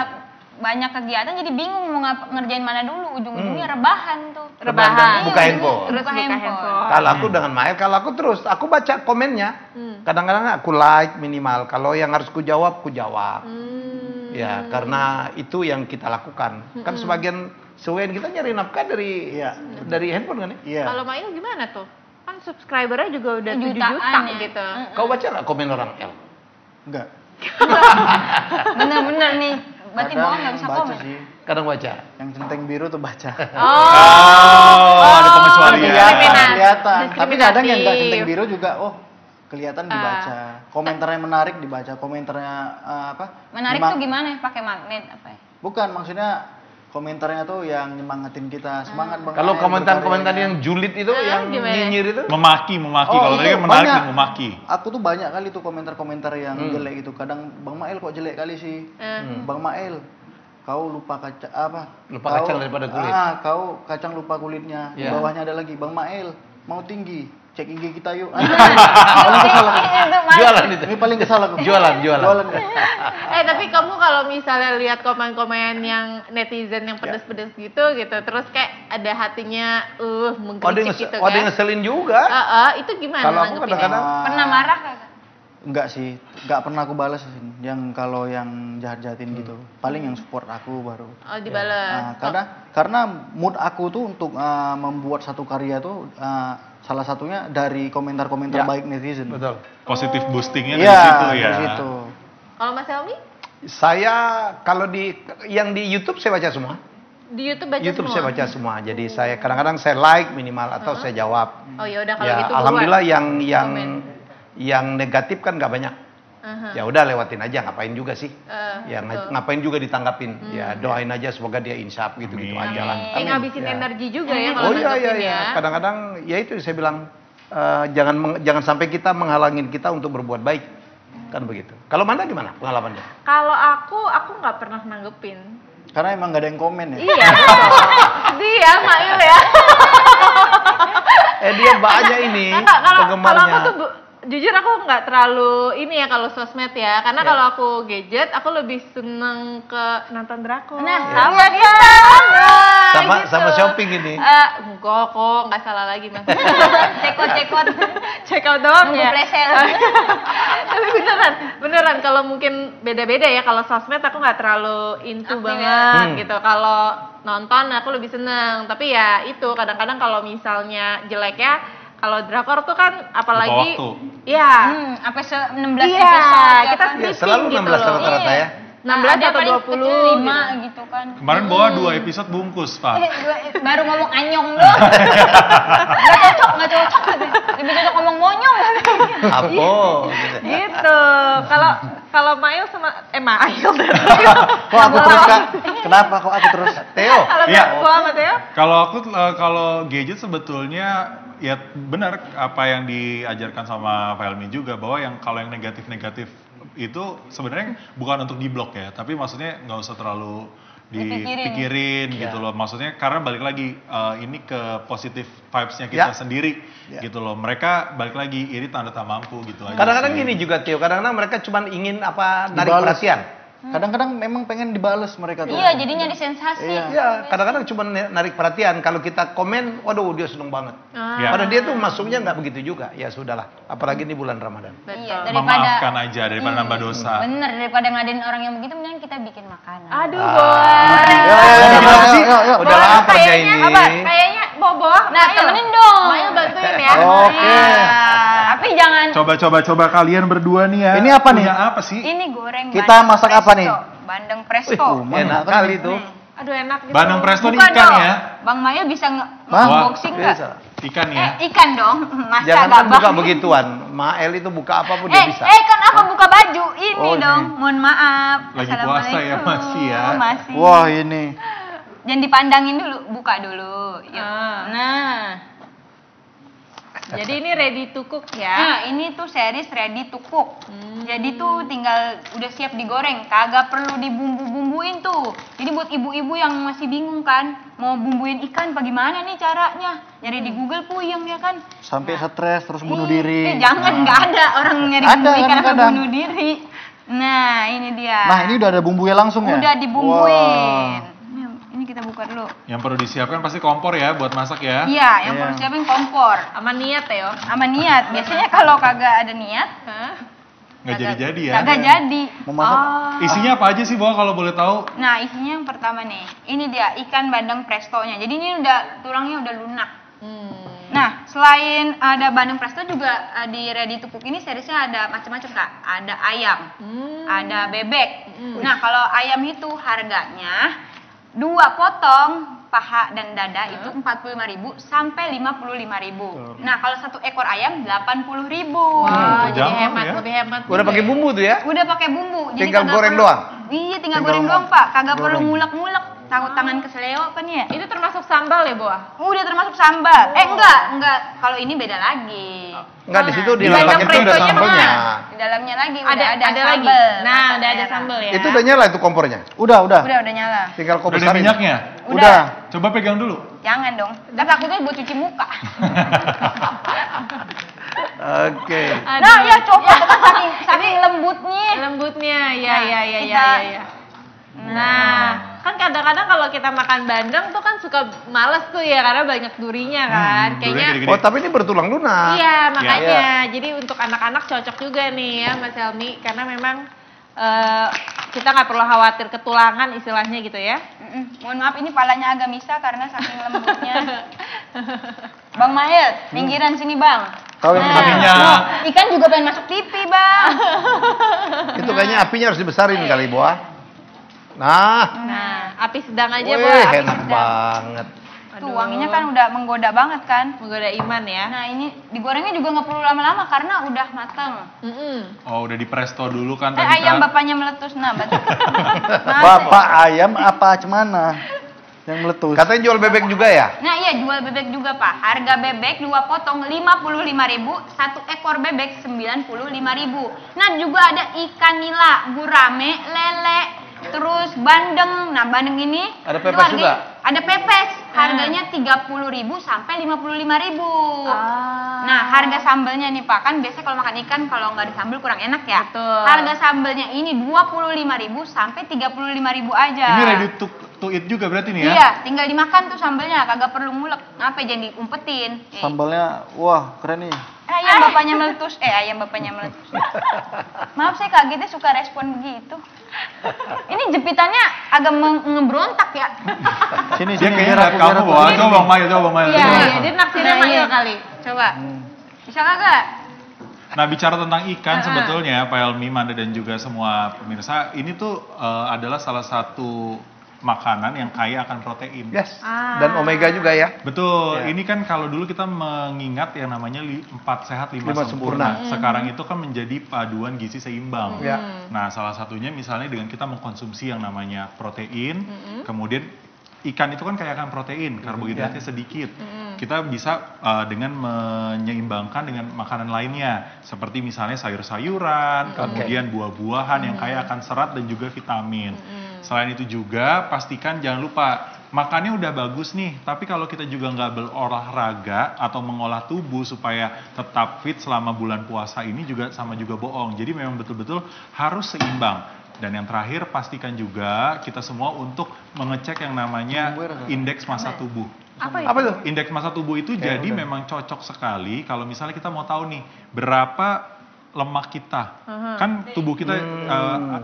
[SPEAKER 5] banyak kegiatan jadi bingung mau ngerjain mana dulu. Ujung-ujungnya rebahan tuh.
[SPEAKER 2] Rebahan.
[SPEAKER 1] Buka handphone.
[SPEAKER 2] Terus buka handphone.
[SPEAKER 1] Kalau aku dengan Mael, kalau aku terus, aku baca komennya. Kadang-kadang aku like minimal. Kalau yang harus ku jawab, ku jawab. Ya, karena itu yang kita lakukan. Kan sebagian kita nyari nafkah dari
[SPEAKER 3] Iya.
[SPEAKER 1] dari handphone kan ya?
[SPEAKER 3] Iya.
[SPEAKER 2] Kalau Mail gimana tuh? Kan subscribernya juga udah 7
[SPEAKER 5] Jutaan
[SPEAKER 2] juta
[SPEAKER 5] ya.
[SPEAKER 2] gitu.
[SPEAKER 1] Kau baca nggak komen orang L?
[SPEAKER 3] Enggak.
[SPEAKER 5] Bener-bener nih. Berarti
[SPEAKER 3] Kadang
[SPEAKER 5] bohong nggak bisa
[SPEAKER 3] baca
[SPEAKER 5] komen.
[SPEAKER 3] sih.
[SPEAKER 1] Kadang baca.
[SPEAKER 3] Yang centeng biru tuh baca.
[SPEAKER 4] Oh, ada pengecualian.
[SPEAKER 2] diskriminasi.
[SPEAKER 3] Kelihatan. Tapi kadang yang enggak
[SPEAKER 2] Diskriminatif.
[SPEAKER 3] centeng biru juga, oh kelihatan dibaca. Komentarnya menarik dibaca. Komentarnya apa?
[SPEAKER 5] Menarik
[SPEAKER 3] nyemang-
[SPEAKER 5] tuh gimana ya? Pakai magnet apa ya?
[SPEAKER 3] Bukan, maksudnya komentarnya tuh yang nyemangatin kita. Semangat Bang.
[SPEAKER 1] Kalau
[SPEAKER 3] Mael
[SPEAKER 1] komentar-komentar
[SPEAKER 3] berkarya.
[SPEAKER 1] yang julid itu, yang
[SPEAKER 2] gimana?
[SPEAKER 1] nyinyir itu,
[SPEAKER 4] Memaki.
[SPEAKER 3] Oh,
[SPEAKER 4] Kalau tadi
[SPEAKER 3] itu
[SPEAKER 4] kan menarik
[SPEAKER 3] banyak.
[SPEAKER 4] dan memaki.
[SPEAKER 3] Aku tuh banyak kali tuh komentar-komentar yang jelek gitu. Kadang Bang Mael kok jelek kali sih. Bang Mael, kau lupa kaca apa?
[SPEAKER 1] Lupa
[SPEAKER 3] Kau-
[SPEAKER 1] kacang daripada kulit.
[SPEAKER 3] Kau kacang lupa kulitnya. Di
[SPEAKER 1] Iya.
[SPEAKER 3] bawahnya ada lagi Bang Mael, mau tinggi. Cek IG kita yuk.
[SPEAKER 5] Itu
[SPEAKER 1] jualan itu.
[SPEAKER 3] Ini paling kesal aku.
[SPEAKER 1] Jualan.
[SPEAKER 3] Jualan ya.
[SPEAKER 2] Tapi kamu kalau misalnya lihat komen-komen yang netizen yang pedes-pedes gitu, terus kayak ada hatinya
[SPEAKER 1] Ada
[SPEAKER 2] mengkritik gitu
[SPEAKER 1] yang
[SPEAKER 2] kan?
[SPEAKER 1] ngeselin juga.
[SPEAKER 2] Itu gimana?
[SPEAKER 1] Kalau aku
[SPEAKER 2] nanggepinnya?
[SPEAKER 1] kadang-kadang
[SPEAKER 5] Pernah marah kagak?
[SPEAKER 3] Enggak sih, enggak pernah aku balas sih. Yang kalau yang jahat-jahatin gitu. Paling yang support aku baru.
[SPEAKER 2] Oh, dibales.
[SPEAKER 3] Karena mood aku tuh untuk membuat satu karya tuh salah satunya dari komentar-komentar
[SPEAKER 1] Ya.
[SPEAKER 3] baik netizen.
[SPEAKER 1] Betul.
[SPEAKER 4] Positif boostingnya dari
[SPEAKER 3] Iya,
[SPEAKER 4] situ ya.
[SPEAKER 3] dari situ.
[SPEAKER 2] Kalau Mas Helmi?
[SPEAKER 1] Saya kalau yang di YouTube saya baca semua.
[SPEAKER 2] Di YouTube baca
[SPEAKER 1] YouTube
[SPEAKER 2] semua?
[SPEAKER 1] saya baca semua. Jadi saya kadang-kadang saya like minimal atau saya jawab.
[SPEAKER 2] Oh ya udah kalau
[SPEAKER 1] Ya,
[SPEAKER 2] gitu
[SPEAKER 1] alhamdulillah
[SPEAKER 2] buruan.
[SPEAKER 1] yang negatif kan nggak banyak. Ya udah lewatin aja, ngapain juga sih? Ya
[SPEAKER 2] betul.
[SPEAKER 1] ngapain juga ditanggapin? Ya doain aja semoga dia insaf gitu aja lah.
[SPEAKER 2] Kayak ngabisin energi juga ya
[SPEAKER 1] Oh
[SPEAKER 2] kalau
[SPEAKER 1] iya
[SPEAKER 2] nanggepin
[SPEAKER 1] iya. Kadang-kadang ya itu saya bilang jangan sampai kita menghalangin kita untuk berbuat baik. Kan begitu. Kalau Manda gimana pengalamannya?
[SPEAKER 2] Kalau aku nggak pernah nanggepin.
[SPEAKER 3] Karena emang gak ada yang komen ya.
[SPEAKER 2] Iya. Dia Mail ya.
[SPEAKER 1] Dia banyak ini
[SPEAKER 2] Enggak, kalau aku
[SPEAKER 1] penggemarnya.
[SPEAKER 2] tuh jujur aku nggak terlalu ini ya kalau sosmed ya, karena kalau aku gadget aku lebih seneng ke nonton drakor.
[SPEAKER 5] Nah,
[SPEAKER 2] sama
[SPEAKER 5] iya,
[SPEAKER 2] kita.
[SPEAKER 1] Sama shopping ini.
[SPEAKER 2] Enggak kok, nggak salah lagi mas.
[SPEAKER 5] Cekot-cekot.
[SPEAKER 2] Check out doang
[SPEAKER 5] Nunggu
[SPEAKER 2] ya.
[SPEAKER 5] flash sale.
[SPEAKER 2] Tapi beneran kalau mungkin beda-beda ya. Kalau sosmed aku nggak terlalu into
[SPEAKER 5] Aktif
[SPEAKER 2] banget gitu. Kalau nonton aku lebih seneng. Tapi ya itu kadang-kadang kalau misalnya jelek ya, kalau drakor tuh kan apalagi,
[SPEAKER 4] waktu.
[SPEAKER 2] ya,
[SPEAKER 5] Apa 16
[SPEAKER 2] iya
[SPEAKER 5] episode
[SPEAKER 2] kita
[SPEAKER 1] Ya,
[SPEAKER 2] skipping
[SPEAKER 1] selalu
[SPEAKER 2] gitu
[SPEAKER 1] 16
[SPEAKER 2] loh.
[SPEAKER 1] rata-rata ya.
[SPEAKER 2] 16
[SPEAKER 5] ada
[SPEAKER 2] atau
[SPEAKER 5] paling
[SPEAKER 2] 20
[SPEAKER 5] kecil 5 gitu kan.
[SPEAKER 4] Kemarin bawa 2 episode bungkus, Pak.
[SPEAKER 5] Baru ngomong anyong doang. Nggak cocok. Lebih cocok ngomong monyong.
[SPEAKER 1] Apa? Gitu.
[SPEAKER 2] Gitu. Kalau Mail sama Mail
[SPEAKER 3] Kok aku terus Kak? Kenapa kok aku terus?
[SPEAKER 1] Theo.
[SPEAKER 2] Kalau
[SPEAKER 4] Iya.
[SPEAKER 2] gua sama Theo,
[SPEAKER 4] Kalau aku kalau gadget sebetulnya ya benar apa yang diajarkan sama Felmi juga, bahwa yang kalau yang negatif-negatif itu sebenarnya bukan untuk diblok ya, tapi maksudnya nggak usah terlalu dipikirin gitu loh. Maksudnya karena balik lagi ini ke positif vibes-nya kita sendiri gitu loh. Mereka balik lagi ini tanda tak mampu gitu aja.
[SPEAKER 1] Kadang-kadang gini juga Theo, kadang-kadang mereka cuma ingin narik
[SPEAKER 3] Dibales.
[SPEAKER 1] perhatian.
[SPEAKER 3] Kadang-kadang memang pengen dibales mereka tuh.
[SPEAKER 5] Iya, jadinya di sensasi.
[SPEAKER 1] Iya, kadang-kadang cuma narik perhatian. Kalau kita komen, waduh dia seneng banget.
[SPEAKER 4] Ya.
[SPEAKER 1] Padahal dia tuh masuknya nggak begitu juga. Ya sudahlah, apalagi ini bulan Ramadan.
[SPEAKER 5] Iya,
[SPEAKER 4] Memaafkan aja daripada nambah dosa.
[SPEAKER 5] Bener, daripada ngadain orang yang begitu, mending kita bikin makanan.
[SPEAKER 2] aduh boy.
[SPEAKER 3] Yuk.
[SPEAKER 1] Udah lapar ya ini.
[SPEAKER 2] Kayaknya Bobo.
[SPEAKER 5] Nah, temenin dong.
[SPEAKER 2] Mail bantuin ya.
[SPEAKER 3] Oke.
[SPEAKER 5] Tapi jangan.
[SPEAKER 4] Coba kalian berdua nih ya.
[SPEAKER 3] Ini apa nih?
[SPEAKER 4] Punya apa sih?
[SPEAKER 5] Ini goreng.
[SPEAKER 3] Kita
[SPEAKER 5] bandeng
[SPEAKER 3] masak apa nih?
[SPEAKER 5] presto. Bandeng presto.
[SPEAKER 1] Enak kali tuh.
[SPEAKER 2] Aduh enak gitu.
[SPEAKER 4] Bandeng presto nih
[SPEAKER 5] Buka
[SPEAKER 4] ikan
[SPEAKER 5] dong.
[SPEAKER 4] ya.
[SPEAKER 5] Bang Maya bisa
[SPEAKER 3] Hah?
[SPEAKER 5] unboxing nggak?
[SPEAKER 1] Bisa.
[SPEAKER 4] Ikan ya.
[SPEAKER 5] Ikan dong. Masa
[SPEAKER 1] Jangan
[SPEAKER 5] gabah.
[SPEAKER 1] buka begituan. Mael itu buka apapun dia bisa.
[SPEAKER 5] Kan apa buka baju? Ini
[SPEAKER 3] Oh,
[SPEAKER 5] dong.
[SPEAKER 3] ini.
[SPEAKER 5] Mohon maaf.
[SPEAKER 4] Lagi puasa ya, masih ya.
[SPEAKER 5] Masih.
[SPEAKER 3] Wah ini.
[SPEAKER 5] Jangan dipandangin dulu, buka dulu. Yuk. Nah.
[SPEAKER 2] Jadi ini ready to cook ya.
[SPEAKER 5] Nah, ini tuh series ready to cook. Jadi tuh tinggal udah siap digoreng, kagak perlu dibumbu-bumbuin tuh. Jadi buat ibu-ibu yang masih bingung kan, mau bumbuin ikan bagaimana nih caranya? Nyari di Google puyeng ya kan.
[SPEAKER 3] Sampai stres terus bunuh diri.
[SPEAKER 5] Jangan, nggak ada orang nyari
[SPEAKER 3] Ada,
[SPEAKER 5] bumbu ikan sampai
[SPEAKER 3] kadang-kadang.
[SPEAKER 5] bunuh diri. Nah, ini dia.
[SPEAKER 3] Nah ini udah ada bumbunya langsung ya?
[SPEAKER 5] Udah
[SPEAKER 3] Wah.
[SPEAKER 5] dibumbuin. Ini kita buka dulu.
[SPEAKER 4] Yang perlu disiapkan pasti kompor ya buat masak ya.
[SPEAKER 5] Iya, yang perlu siapin kompor.
[SPEAKER 2] Sama niat Teo.
[SPEAKER 5] Sama niat. Biasanya kalau kagak ada niat,
[SPEAKER 4] Nggak jadi-jadi ya.
[SPEAKER 5] kagak jadi.
[SPEAKER 3] Mau masak?
[SPEAKER 4] Isinya apa aja sih, Bo, kalau boleh tahu?
[SPEAKER 5] Nah, isinya yang pertama nih. Ini dia ikan bandeng prestonya. Jadi ini udah tulangnya udah lunak. Nah, selain ada bandeng presto juga di ready to cook ini seriesnya ada macam-macam Kak. Ada ayam, ada bebek. Nah, kalau ayam itu harganya 2 potong paha dan dada itu 45.000 sampai 55.000. Nah, kalau 1 ekor ayam 80.000.
[SPEAKER 2] Wah, jadi
[SPEAKER 4] terjangkau
[SPEAKER 2] hemat,
[SPEAKER 4] ya.
[SPEAKER 2] lebih hemat.
[SPEAKER 1] Udah pakai bumbu tuh ya?
[SPEAKER 5] Udah pakai bumbu.
[SPEAKER 1] Tinggal
[SPEAKER 5] kagak
[SPEAKER 1] goreng
[SPEAKER 5] perlu-
[SPEAKER 1] doang?
[SPEAKER 5] Iya, tinggal
[SPEAKER 1] Tinggal
[SPEAKER 5] goreng doang, Pak. Kagak perlu ngulek-ngulek. Takut tangan keseleo apa nih ya?
[SPEAKER 2] Itu termasuk sambal ya, Bo?
[SPEAKER 5] Udah termasuk sambal. Enggak. Kalau ini beda lagi.
[SPEAKER 1] Enggak, di situ di
[SPEAKER 2] Bandeng
[SPEAKER 1] dalam paket itu ada
[SPEAKER 2] prestonya
[SPEAKER 1] sambalnya.
[SPEAKER 5] Di dalamnya lagi
[SPEAKER 2] Ada
[SPEAKER 5] sambal.
[SPEAKER 2] lagi. Nah,
[SPEAKER 5] Masak
[SPEAKER 2] udah ada
[SPEAKER 5] merah.
[SPEAKER 2] sambal ya.
[SPEAKER 1] Itu udah nyala itu kompornya.
[SPEAKER 3] Udah.
[SPEAKER 5] Udah nyala.
[SPEAKER 1] Tinggal kau
[SPEAKER 4] Udah ada
[SPEAKER 1] besarin.
[SPEAKER 4] minyaknya?
[SPEAKER 3] Udah.
[SPEAKER 4] Coba pegang dulu.
[SPEAKER 5] Jangan dong. Tapi takutnya buat cuci muka.
[SPEAKER 1] Oke.
[SPEAKER 5] Nah, ya coba kan saking lembutnya.
[SPEAKER 2] Lembutnya,
[SPEAKER 5] Nah,
[SPEAKER 2] ya.
[SPEAKER 5] kita-
[SPEAKER 2] Nah, kan kadang-kadang kalau kita makan bandeng tuh kan suka males tuh ya karena banyak durinya kan.
[SPEAKER 4] durinya
[SPEAKER 2] Kayaknya
[SPEAKER 4] gede-gede.
[SPEAKER 1] Oh, tapi ini bertulang lunak.
[SPEAKER 2] iya, makanya. Jadi untuk anak-anak cocok juga nih ya Mas Helmi karena memang kita nggak perlu khawatir ketulangan istilahnya gitu ya.
[SPEAKER 5] Mohon maaf ini palanya agak misa karena saking lembutnya. Bang Mael, pinggiran sini Bang.
[SPEAKER 3] Kau yang
[SPEAKER 4] minyak.
[SPEAKER 5] Ikan juga pengen masuk TV Bang.
[SPEAKER 1] Itu kayaknya apinya harus dibesarin kali, Boa. Nah,
[SPEAKER 2] Nah, api sedang aja,
[SPEAKER 1] wih,
[SPEAKER 2] Bu. Api
[SPEAKER 1] enak banget.
[SPEAKER 5] Tuh wanginya kan udah menggoda banget kan.
[SPEAKER 2] Menggoda iman ya.
[SPEAKER 5] Nah ini digorengnya juga nggak perlu lama-lama karena udah mateng.
[SPEAKER 4] Oh, udah di presto dulu kan tadi
[SPEAKER 5] Ayam
[SPEAKER 4] kan?
[SPEAKER 5] bapaknya meletus nah berarti.
[SPEAKER 3] Bapak ayam apa cemana yang meletus?
[SPEAKER 1] Katanya jual bebek juga ya?
[SPEAKER 5] Nah iya jual bebek juga Pak. Harga bebek 2 potong 55.000, 1 ekor bebek 95.000. Nah juga ada ikan nila, gurame, lele, terus bandeng. Nah bandeng ini
[SPEAKER 1] Ada
[SPEAKER 5] itu
[SPEAKER 1] pepes
[SPEAKER 5] harganya-
[SPEAKER 1] juga?
[SPEAKER 5] Ada pepes. harganya 30.000 sampai 55.000. Nah, harga sambelnya nih Pak, kan biasanya kalau makan ikan kalau nggak disambel kurang enak ya.
[SPEAKER 2] Betul.
[SPEAKER 5] Harga sambelnya ini 25.000 sampai 35.000 aja.
[SPEAKER 4] Ini ready to eat juga berarti nih ya?
[SPEAKER 5] Iya, tinggal dimakan tuh sambelnya, kagak perlu ngulek. Apa jangan diumpetin.
[SPEAKER 3] Sambalnya, wah keren nih.
[SPEAKER 5] Ayam bapaknya meletus. Ayam bapaknya meletus. Maaf saya kagetnya suka respon begitu. Ini jepitannya agak ngebrontak ya.
[SPEAKER 3] Sini,
[SPEAKER 4] Dia
[SPEAKER 3] sini.
[SPEAKER 4] kayaknya lihat kamu bawa. Coba Bang Mail, coba Bang Mail.
[SPEAKER 5] Iya,
[SPEAKER 4] Coba.
[SPEAKER 5] dia naksirnya
[SPEAKER 2] Nah,
[SPEAKER 5] Mail
[SPEAKER 2] iya.
[SPEAKER 5] kali. Coba. Bisa kagak?
[SPEAKER 4] Nah, bicara tentang ikan sebetulnya Pak Helmi, Manda dan juga semua pemirsa, ini tuh adalah salah satu makanan yang kaya akan protein.
[SPEAKER 1] Yes. Dan omega juga ya.
[SPEAKER 4] Betul.
[SPEAKER 1] Ya.
[SPEAKER 4] Ini kan kalau dulu kita mengingat yang namanya 4 sehat 5
[SPEAKER 1] 5
[SPEAKER 4] sempurna.
[SPEAKER 1] sempurna.
[SPEAKER 4] Sekarang itu kan menjadi paduan gizi seimbang.
[SPEAKER 1] Ya.
[SPEAKER 4] Nah, salah satunya misalnya dengan kita mengkonsumsi yang namanya protein, kemudian ikan itu kan kaya akan protein, karbohidratnya sedikit. Kita bisa dengan menyeimbangkan dengan makanan lainnya, seperti misalnya sayur-sayuran, kemudian buah-buahan yang kaya akan serat dan juga vitamin. Selain itu juga pastikan jangan lupa makannya udah bagus nih, tapi kalau kita juga nggak berolahraga atau mengolah tubuh supaya tetap fit selama bulan puasa ini juga sama juga bohong. Jadi memang betul-betul harus seimbang. Dan yang terakhir pastikan juga kita semua untuk mengecek yang namanya indeks massa tubuh.
[SPEAKER 2] Apa itu?
[SPEAKER 1] Apa tuh?
[SPEAKER 4] Indeks massa tubuh itu jadi memang cocok sekali kalau misalnya kita mau tahu nih berapa lemak kita. Kan tubuh kita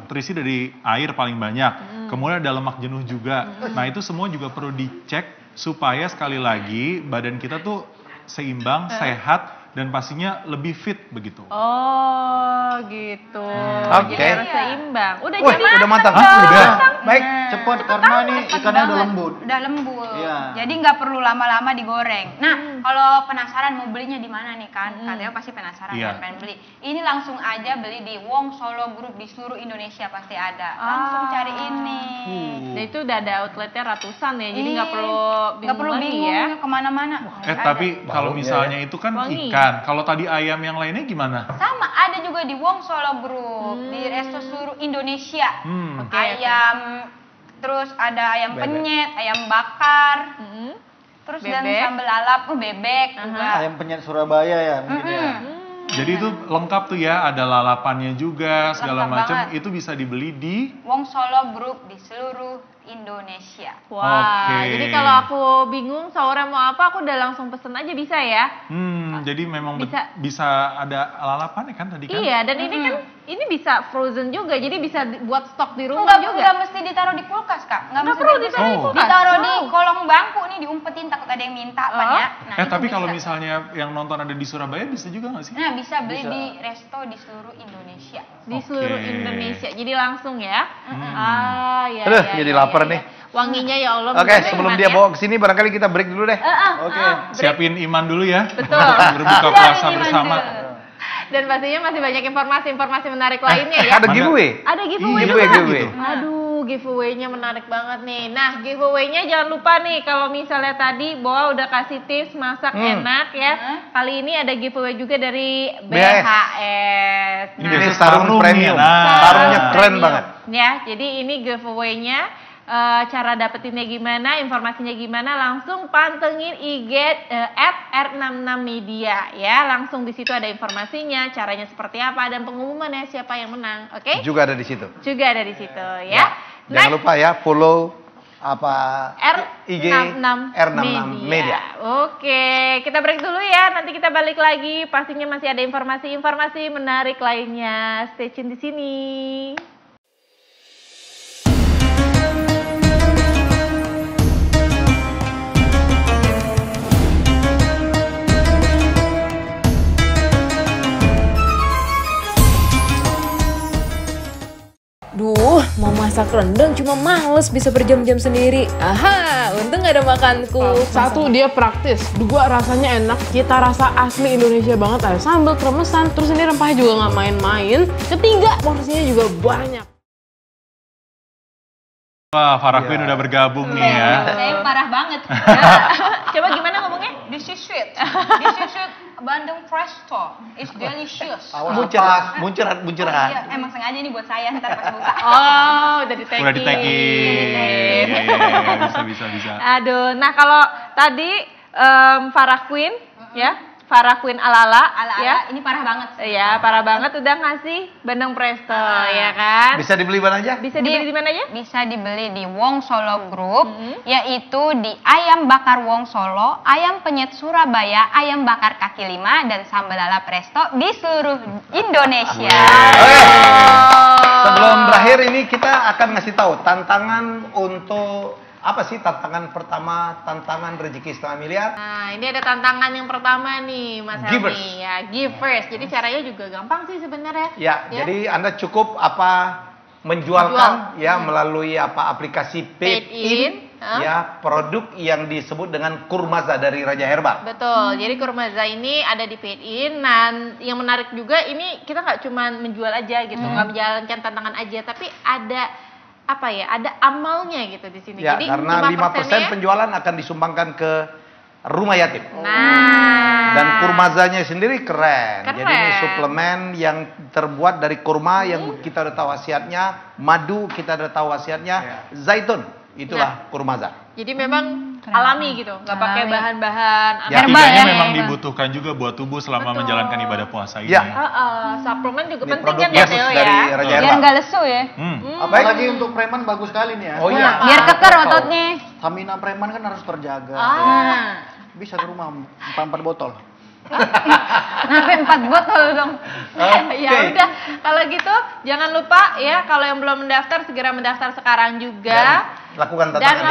[SPEAKER 4] terisi dari air paling banyak. Kemudian ada lemak jenuh juga. Nah, itu semua juga perlu dicek supaya sekali lagi badan kita tuh seimbang, sehat, dan pastinya lebih fit begitu.
[SPEAKER 2] Oh, gitu.
[SPEAKER 1] Oke.
[SPEAKER 2] Jadi harus seimbang. Udah
[SPEAKER 1] Wah,
[SPEAKER 2] jadi
[SPEAKER 1] udah matang.
[SPEAKER 2] dong.
[SPEAKER 1] Udah. Baik.
[SPEAKER 3] Cepat karena nih ikannya udah lembut.
[SPEAKER 5] Udah lembut.
[SPEAKER 3] Iya.
[SPEAKER 5] Jadi nggak perlu lama-lama digoreng. Nah, kalau penasaran mau belinya di mana nih kan? Katanya pasti penasaran
[SPEAKER 4] Iya.
[SPEAKER 5] kan pengen beli. Ini langsung aja beli di Wong Solo Group di seluruh Indonesia pasti ada. Langsung cari ini.
[SPEAKER 2] Dan itu udah ada outletnya ratusan ya, jadi nggak perlu
[SPEAKER 5] nggak perlu
[SPEAKER 2] lagi
[SPEAKER 5] bingung
[SPEAKER 2] ya.
[SPEAKER 5] kemana-mana.
[SPEAKER 4] Tapi kalau misalnya itu kan
[SPEAKER 2] Wangi.
[SPEAKER 4] ikan, kalau tadi ayam yang lainnya gimana?
[SPEAKER 5] Sama ada juga di Wong Solo Group di resto seluruh Indonesia.
[SPEAKER 2] Oke,
[SPEAKER 5] Ayam terus ada ayam penyet, ayam bakar, terus dan
[SPEAKER 2] Bebek.
[SPEAKER 5] sambal lalap, bebek juga.
[SPEAKER 3] Ayam penyet Surabaya ya mungkin ya.
[SPEAKER 4] Jadi itu lengkap tuh ya, ada lalapannya juga, segala
[SPEAKER 5] Lengkap
[SPEAKER 4] macam.
[SPEAKER 5] banget.
[SPEAKER 4] Itu bisa dibeli di
[SPEAKER 5] Wong Solo Group di seluruh Indonesia.
[SPEAKER 2] Wah,
[SPEAKER 4] Oke.
[SPEAKER 2] jadi kalau aku bingung sahurnya mau apa, aku udah langsung pesen aja bisa ya?
[SPEAKER 4] Jadi memang
[SPEAKER 2] Bisa.
[SPEAKER 4] ada lalapannya kan tadi kan?
[SPEAKER 2] Iya, dan ini kan ini bisa frozen juga, jadi bisa buat stok di rumah
[SPEAKER 5] Enggak,
[SPEAKER 2] juga.
[SPEAKER 5] enggak mesti ditaruh di kulkas, Kak.
[SPEAKER 2] Nggak perlu ditaruh di kulkas.
[SPEAKER 5] Ditaruh di
[SPEAKER 2] Wow.
[SPEAKER 5] kolong bangku nih, diumpetin takut ada yang minta Pak ya. Nah, itu
[SPEAKER 4] Tapi kalau
[SPEAKER 5] bisa. misalnya
[SPEAKER 4] misalnya yang nonton ada di Surabaya bisa juga nggak sih?
[SPEAKER 5] Nah, bisa beli di resto di seluruh Indonesia.
[SPEAKER 2] Di seluruh
[SPEAKER 4] Oke.
[SPEAKER 2] Indonesia, jadi langsung ya. Ya,
[SPEAKER 1] Aduh,
[SPEAKER 2] ya,
[SPEAKER 1] jadi
[SPEAKER 2] ya,
[SPEAKER 1] lapar
[SPEAKER 2] ya,
[SPEAKER 1] nih.
[SPEAKER 2] ya. Wanginya ya Allah.
[SPEAKER 1] Oke,
[SPEAKER 2] bener
[SPEAKER 1] sebelum
[SPEAKER 2] Iman
[SPEAKER 1] dia
[SPEAKER 2] ya.
[SPEAKER 1] bawa ke sini barangkali kita break dulu deh.
[SPEAKER 3] Oke.
[SPEAKER 4] Siapin iman dulu ya.
[SPEAKER 2] Betul.
[SPEAKER 4] Untuk berbuka puasa
[SPEAKER 5] Iman
[SPEAKER 4] bersama.
[SPEAKER 5] dulu.
[SPEAKER 2] Dan pastinya masih banyak informasi-informasi menarik lainnya ya.
[SPEAKER 1] Ada giveaway.
[SPEAKER 2] Ada giveaway
[SPEAKER 1] Giveaway,
[SPEAKER 2] juga.
[SPEAKER 1] giveaway.
[SPEAKER 2] Aduh, giveaway-nya menarik banget nih. Nah, giveaway-nya jangan lupa nih kalau misalnya tadi Boa udah kasih tips masak enak ya. Kali ini ada giveaway juga dari BHS.
[SPEAKER 4] Ini
[SPEAKER 1] Ini
[SPEAKER 4] biasa
[SPEAKER 1] sarung
[SPEAKER 4] sarung
[SPEAKER 1] premium.
[SPEAKER 4] nih, nah.
[SPEAKER 1] Sarungnya keren
[SPEAKER 2] premium.
[SPEAKER 1] banget.
[SPEAKER 2] Ya, jadi ini giveaway-nya. Cara dapetinnya gimana, informasinya gimana, langsung pantengin IG @R66media ya. Langsung di situ ada informasinya, caranya seperti apa, dan pengumumannya siapa yang menang. Oke?
[SPEAKER 1] Juga ada di situ.
[SPEAKER 2] Juga ada di situ ya.
[SPEAKER 1] Jangan lupa ya follow apa IG
[SPEAKER 2] R66
[SPEAKER 1] R66 Media.
[SPEAKER 2] Oke, kita break dulu ya. Nanti kita balik lagi. Pastinya masih ada informasi-informasi menarik lainnya. Stay tune di sini.
[SPEAKER 7] Duh, mau masak rendang cuma males bisa berjam-jam sendiri. Aha, untung gak ada makanku.
[SPEAKER 8] Satu, dia praktis. Dua, rasanya enak. Cita rasa asli Indonesia banget. Ada sambal, kremesan, terus ini rempahnya juga nggak main-main. Ketiga, porsinya juga banyak.
[SPEAKER 4] Wah, Farah Queen udah bergabung nih ya.
[SPEAKER 5] Saya parah banget.
[SPEAKER 2] Coba gimana ngomongnya?
[SPEAKER 5] this is sweet. This is sweet Bandeng Presto. It's delicious.
[SPEAKER 1] Muncuran.
[SPEAKER 5] Iya, emang sengaja nih buat saya ntar pas buka.
[SPEAKER 2] Oh, udah di-tagging.
[SPEAKER 4] Udah di-tagging. Iya, bisa.
[SPEAKER 2] Aduh, nah kalau tadi Farah Queen, ya. Farah Queen ala-ala, ya.
[SPEAKER 5] Ini parah banget.
[SPEAKER 2] Iya, parah banget udah ngasih Bandeng Presto, ya kan?
[SPEAKER 1] Bisa dibeli mana aja?
[SPEAKER 2] Bisa dibeli di mana aja?
[SPEAKER 5] Bisa dibeli di Wong Solo Group, yaitu di ayam bakar Wong Solo, ayam penyet Surabaya, ayam bakar kaki lima, dan sambal lala Presto di seluruh Indonesia.
[SPEAKER 1] Sebelum berakhir ini kita akan ngasih tahu tantangan untuk apa sih tantangan pertama, tantangan rezeki setengah miliar?
[SPEAKER 2] Nah, ini ada tantangan yang pertama nih, Mas Helmi. Ya, give first. Jadi caranya juga gampang sih sebenarnya.
[SPEAKER 1] Ya, jadi Anda cukup menjualkan melalui aplikasi Paid In, ya, produk yang disebut dengan Kurmaza dari Raja Herbal.
[SPEAKER 2] Betul. Jadi Kurmaza ini ada di Paid In, dan yang menarik juga ini kita nggak cuma menjual aja gitu, nggak menjalankan tantangan aja, tapi ada ada amalnya gitu di sini.
[SPEAKER 1] Ya,
[SPEAKER 2] jadi
[SPEAKER 1] karena 5% penjualan akan disumbangkan ke rumah yatim.
[SPEAKER 2] Nah,
[SPEAKER 1] dan kurmazanya sendiri keren. Jadi ini suplemen yang terbuat dari kurma yang kita udah tahu khasiatnya, madu kita udah tahu khasiatnya, zaitun itulah kurmaza.
[SPEAKER 2] Jadi memang alami gitu, nggak pakai bahan-bahan
[SPEAKER 4] herbal ya. Memang dibutuhkan juga buat tubuh selama menjalankan ibadah puasa ini.
[SPEAKER 2] Suplemen juga
[SPEAKER 1] ini
[SPEAKER 2] penting kan
[SPEAKER 1] dari Raja Herbal.
[SPEAKER 5] Biar nggak lesu ya.
[SPEAKER 3] Apalagi untuk preman bagus sekali nih ya.
[SPEAKER 1] Oh iya.
[SPEAKER 5] Biar keker ototnya.
[SPEAKER 3] Stamina preman kan harus terjaga. Bisa ke rumah 4 botol.
[SPEAKER 5] Sampai 4 botol dong.
[SPEAKER 2] Ya udah, kalau gitu jangan lupa ya, kalau yang belum mendaftar segera mendaftar sekarang juga. Dan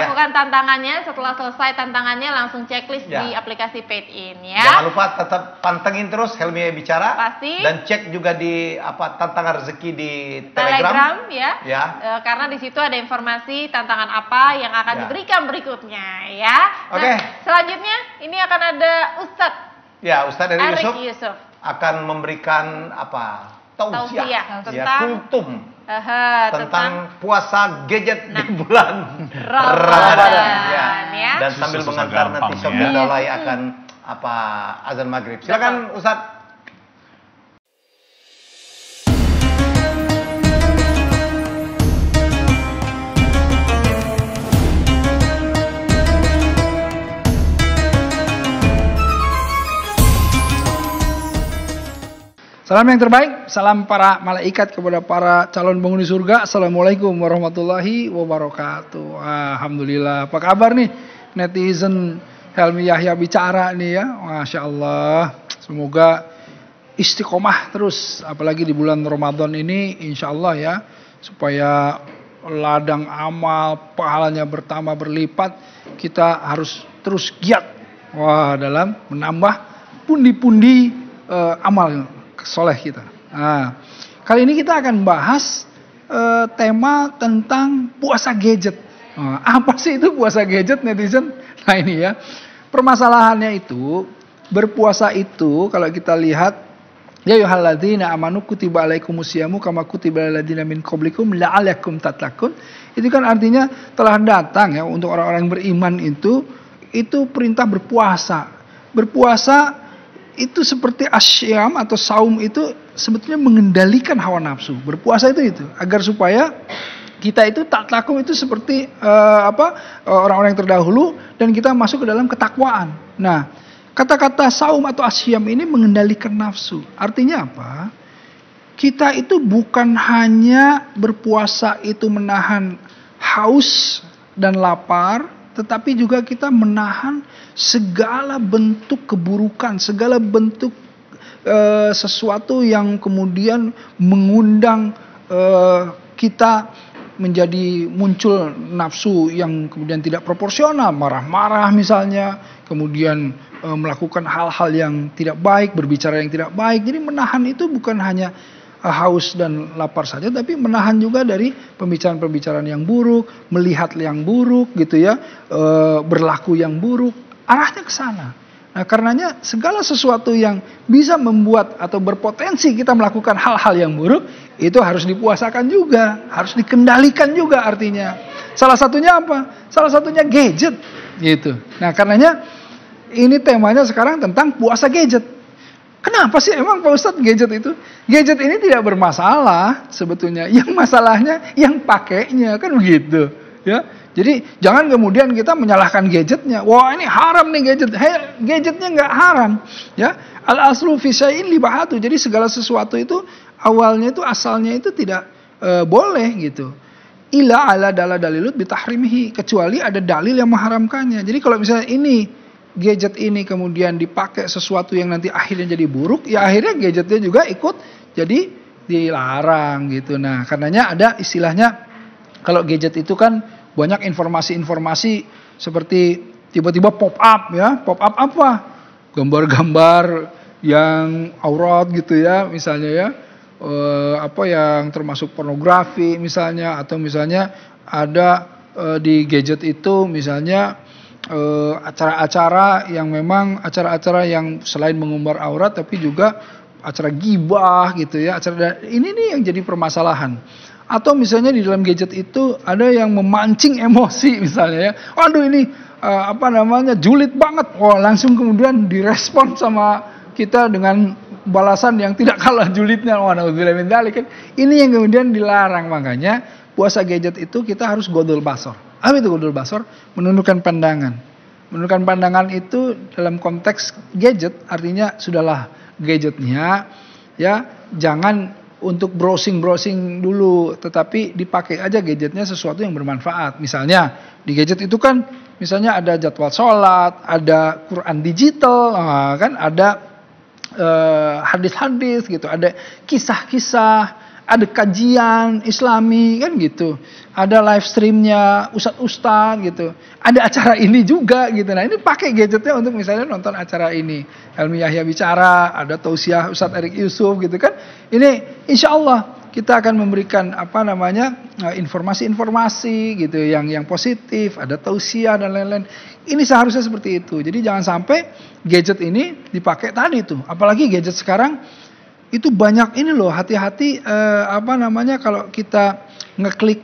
[SPEAKER 2] lakukan tantangannya. Setelah selesai tantangannya langsung checklist di aplikasi Paid In ya.
[SPEAKER 1] Jangan lupa tetap pantengin terus Helmi Bicara.
[SPEAKER 2] Pasti.
[SPEAKER 1] Dan cek juga di tantangan rezeki di
[SPEAKER 2] Telegram ya. Karena di situ ada informasi tantangan apa yang akan diberikan berikutnya ya.
[SPEAKER 1] Oke.
[SPEAKER 2] Selanjutnya ini akan ada Ustadz.
[SPEAKER 1] Ya, Ustadz dari
[SPEAKER 2] Arik
[SPEAKER 1] Yusuf akan memberikan tausiah
[SPEAKER 2] tentang
[SPEAKER 1] kultum tentang puasa gadget di bulan
[SPEAKER 2] Ramadan ya.
[SPEAKER 1] Dan sambil mengantar nanti Sob dan Dalai akan azan maghrib. Silakan Ustadz.
[SPEAKER 9] Salam yang terbaik, salam para malaikat kepada para calon penghuni surga. Assalamualaikum warahmatullahi wabarakatuh. Alhamdulillah, apa kabar nih netizen Helmi Yahya Bicara nih ya. Masya Allah, semoga istiqomah terus, apalagi di bulan Ramadan ini insya Allah ya. Supaya ladang amal, pahalanya bertambah berlipat, kita harus terus giat dalam menambah pundi-pundi amal soleh kita. Nah, kali ini kita akan bahas tema tentang puasa gadget. Apa sih itu puasa gadget netizen? Nah ini ya, permasalahannya itu berpuasa itu kalau kita lihat, ya ayyuhalladzina amanu kutiba alaikumusyamu kama kutiba alal ladzina min qablikum la'allakum tattaqun. Itu kan artinya telah datang ya untuk orang-orang beriman itu perintah berpuasa. Berpuasa itu seperti asyam atau saum itu sebetulnya mengendalikan hawa nafsu. Berpuasa itu agar supaya kita itu taklakum itu seperti orang-orang yang terdahulu dan kita masuk ke dalam ketakwaan. Nah, kata-kata saum atau asyam ini mengendalikan nafsu. Artinya apa? Kita itu bukan hanya berpuasa itu menahan haus dan lapar, tetapi juga kita menahan segala bentuk keburukan, segala bentuk sesuatu yang kemudian mengundang kita menjadi muncul nafsu yang kemudian tidak proporsional, marah-marah misalnya, kemudian melakukan hal-hal yang tidak baik, berbicara yang tidak baik. Jadi menahan itu bukan hanya haus dan lapar saja, tapi menahan juga dari pembicaraan-pembicaraan yang buruk, melihat yang buruk gitu ya, berlaku yang buruk, arahnya ke sana. Nah, karenanya segala sesuatu yang bisa membuat atau berpotensi kita melakukan hal-hal yang buruk itu harus dipuasakan juga, harus dikendalikan juga artinya. Salah satunya apa? Salah satunya gadget gitu. Nah, karenanya ini temanya sekarang tentang puasa gadget. Kenapa sih emang Pak Ustadz gadget itu? Gadget ini tidak bermasalah sebetulnya. Yang masalahnya yang pakainya, kan begitu. Ya, jadi jangan kemudian kita menyalahkan gadgetnya. Wah, ini haram nih gadget. Gadgetnya nggak haram. Ya, al aslu fi syai'in libahatu. Jadi segala sesuatu itu awalnya itu asalnya itu tidak boleh gitu. Ila ala dalilut bitahrimihi, kecuali ada dalil yang mengharamkannya. Jadi kalau misalnya ini gadget ini kemudian dipakai sesuatu yang nanti akhirnya jadi buruk, ya akhirnya gadgetnya juga ikut jadi dilarang gitu. Nah, karenanya ada istilahnya, kalau gadget itu kan banyak informasi-informasi seperti tiba-tiba pop up ya. Pop up apa? Gambar-gambar yang aurat gitu ya, misalnya ya. Apa yang termasuk pornografi misalnya, atau misalnya ada di gadget itu misalnya acara-acara yang memang acara-acara yang selain mengumbar aurat tapi juga acara gibah gitu ya. Ini nih yang jadi permasalahan. Atau misalnya di dalam gadget itu ada yang memancing emosi misalnya ya. Waduh ini julid banget. Oh, langsung kemudian direspon sama kita dengan balasan yang tidak kalah julidnya. Wah, naudzubillah min dzalik kan. Ini yang kemudian dilarang. Makanya puasa gadget itu kita harus godol basor. Apa itu godol basor? Menundukkan pandangan. Menundukkan pandangan itu dalam konteks gadget artinya sudahlah gadgetnya ya, jangan untuk browsing dulu, tetapi dipakai aja gadgetnya sesuatu yang bermanfaat. Misalnya di gadget itu kan misalnya ada jadwal sholat, ada Quran digital, kan ada hadis-hadis gitu, ada kisah-kisah, ada kajian Islami kan gitu, ada live streamnya ustadz gitu, ada acara ini juga gitu. Nah ini pakai gadgetnya untuk misalnya nonton acara ini, Helmi Yahya bicara, ada tausiah Ustadz Erik Yusuf gitu kan. Ini insya Allah kita akan memberikan informasi-informasi gitu yang positif, ada tausiah dan lain-lain. Ini seharusnya seperti itu. Jadi jangan sampai gadget ini dipakai tadi tuh, apalagi gadget sekarang itu banyak ini loh, hati-hati kalau kita ngeklik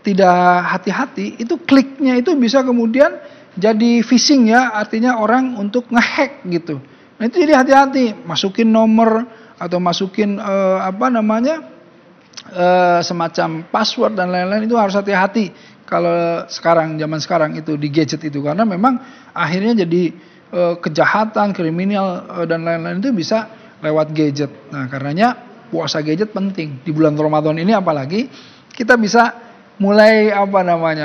[SPEAKER 9] tidak hati-hati, itu kliknya itu bisa kemudian jadi phishing ya, artinya orang untuk ngehack gitu. Nah itu jadi hati-hati, masukin nomor atau masukin semacam password dan lain-lain, itu harus hati-hati kalau zaman sekarang itu di gadget itu, karena memang akhirnya jadi kejahatan, kriminal dan lain-lain itu bisa lewat gadget. Nah, karenanya puasa gadget penting di bulan Ramadan ini, apalagi kita bisa mulai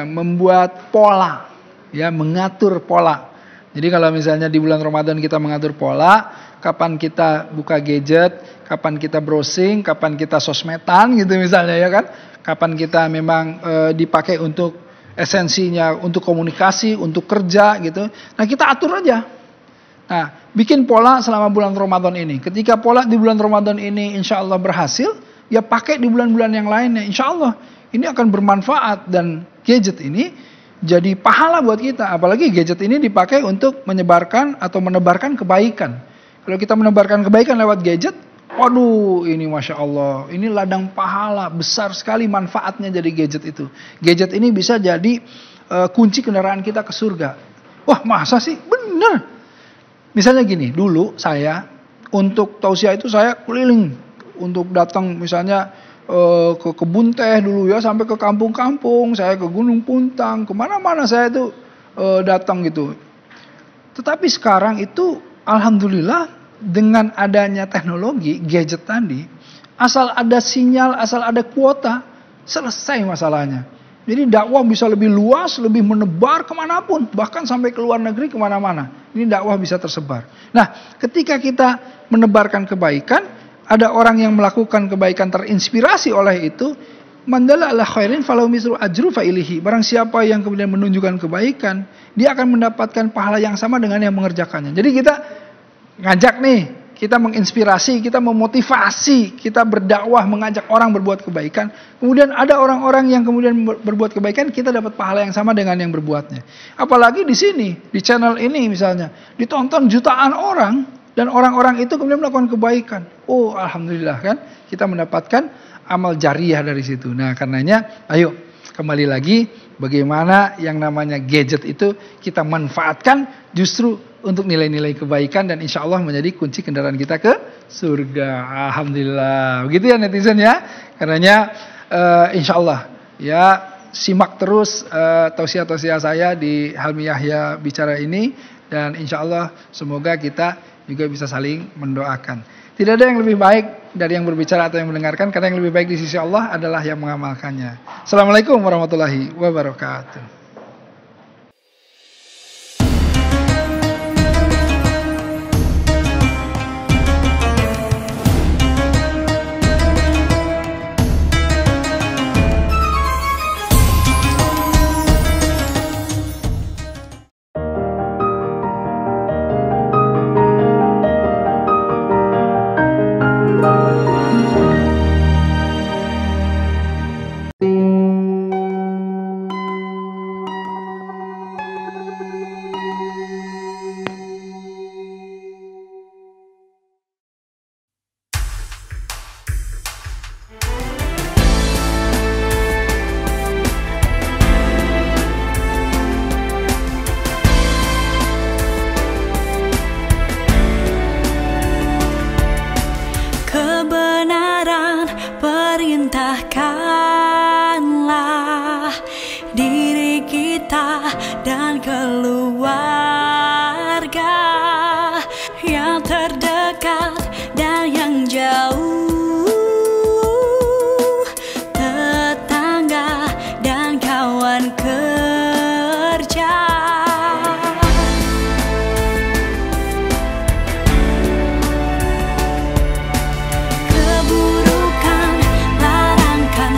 [SPEAKER 9] membuat pola, ya, mengatur pola. Jadi kalau misalnya di bulan Ramadan kita mengatur pola, kapan kita buka gadget, kapan kita browsing, kapan kita sosmedan gitu misalnya ya kan, kapan kita memang dipakai untuk esensinya untuk komunikasi, untuk kerja gitu. Nah, kita atur aja. Nah, bikin pola selama bulan Ramadan ini. Ketika pola di bulan Ramadan ini insya Allah berhasil, ya pakai di bulan-bulan yang lainnya. Insya Allah ini akan bermanfaat, dan gadget ini jadi pahala buat kita. Apalagi gadget ini dipakai untuk menyebarkan atau menebarkan kebaikan. Kalau kita menebarkan kebaikan lewat gadget, waduh ini Masya Allah, ini ladang pahala besar sekali manfaatnya jadi gadget itu. Gadget ini bisa jadi kunci kendaraan kita ke surga. Wah, masa sih? Bener. Misalnya gini, dulu saya untuk tausiah itu saya keliling untuk datang misalnya ke kebun teh dulu ya, sampai ke kampung-kampung, saya ke Gunung Puntang, kemana-mana saya itu datang gitu. Tetapi sekarang itu alhamdulillah dengan adanya teknologi gadget tadi, asal ada sinyal, asal ada kuota, selesai masalahnya. Jadi dakwah bisa lebih luas, lebih menebar kemanapun, bahkan sampai ke luar negeri kemana-mana. Ini dakwah bisa tersebar. Nah, ketika kita menebarkan kebaikan, ada orang yang melakukan kebaikan terinspirasi oleh itu, mandala ala khairin falahu mislu ajru fa'ilihi. Barang siapa yang kemudian menunjukkan kebaikan, dia akan mendapatkan pahala yang sama dengan yang mengerjakannya. Jadi kita ngajak nih, kita menginspirasi, kita memotivasi, kita berdakwah, mengajak orang berbuat kebaikan. Kemudian ada orang-orang yang kemudian berbuat kebaikan, kita dapat pahala yang sama dengan yang berbuatnya. Apalagi di sini, di channel ini misalnya, ditonton jutaan orang, dan orang-orang itu kemudian melakukan kebaikan. Oh, alhamdulillah kan, kita mendapatkan amal jariah dari situ. Nah, karenanya, ayo kembali lagi, bagaimana yang namanya gadget itu kita manfaatkan justru untuk nilai-nilai kebaikan dan insya Allah menjadi kunci kendaraan kita ke surga. Alhamdulillah. Begitu ya netizen ya. Karenanya insya Allah ya simak terus tausiah-tausiah saya di Helmy Yahya Bicara ini dan insya Allah semoga kita juga bisa saling mendoakan. Tidak ada yang lebih baik dari yang berbicara atau yang mendengarkan karena yang lebih baik di sisi Allah adalah yang mengamalkannya. Assalamualaikum warahmatullahi wabarakatuh.
[SPEAKER 10] Kebenaran perintahkanlah diri kita dan keluarga yang terdekat dan yang jauh, tetangga dan kawan kerja. Keburukan larangkan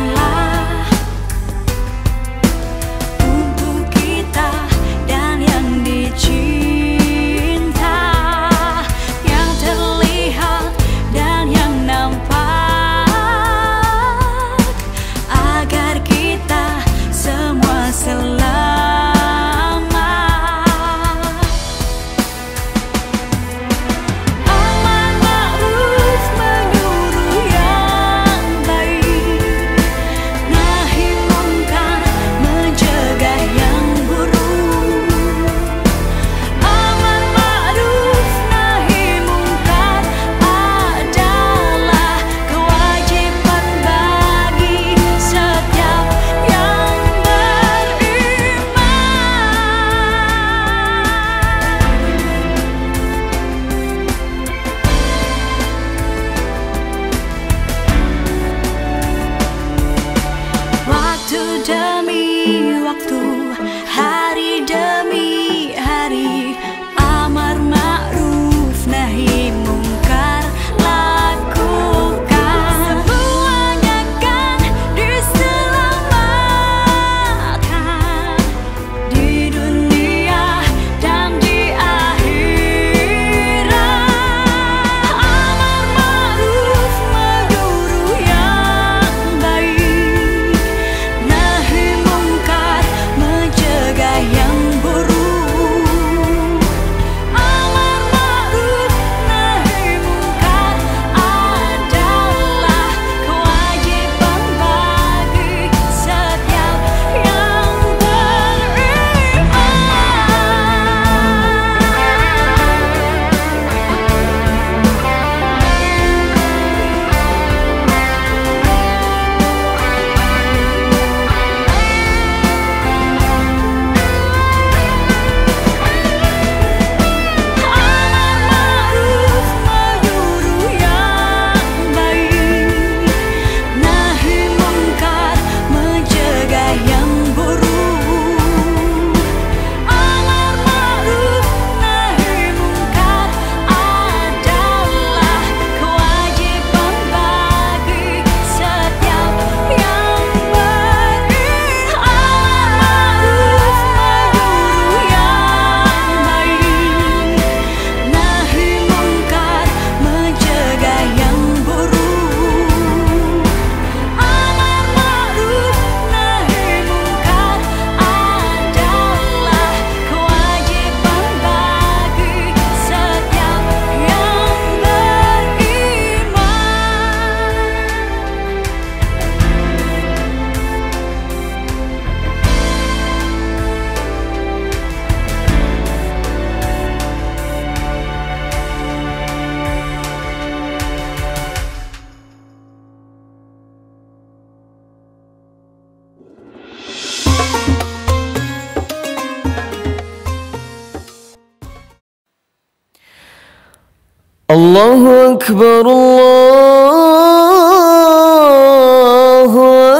[SPEAKER 11] Allahu Akbar, Allahu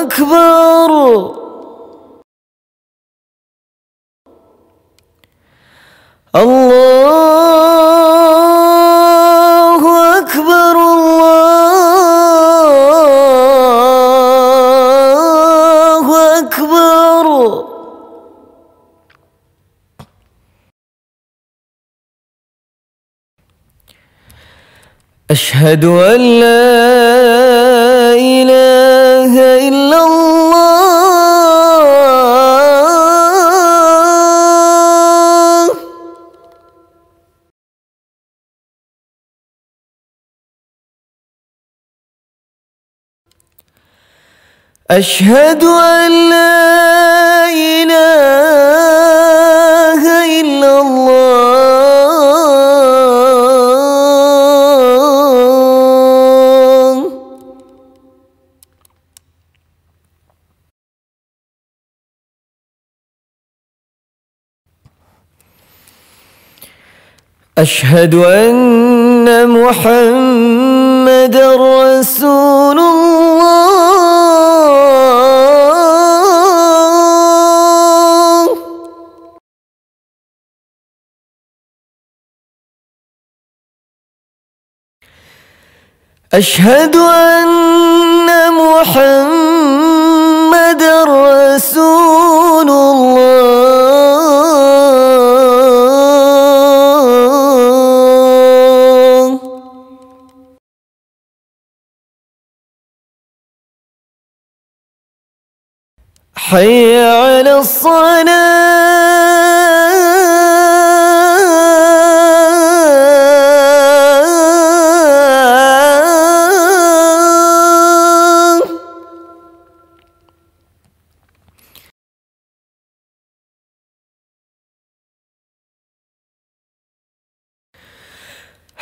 [SPEAKER 11] Akbar. Allahu Akbar, Allahu Akbar. Ashhadu an la ilaha illallah. Ashhadu an la ilaha illallah. أشهد أن محمد رسول الله. أشهد أن محمد رسول الله. حي على الصلاة.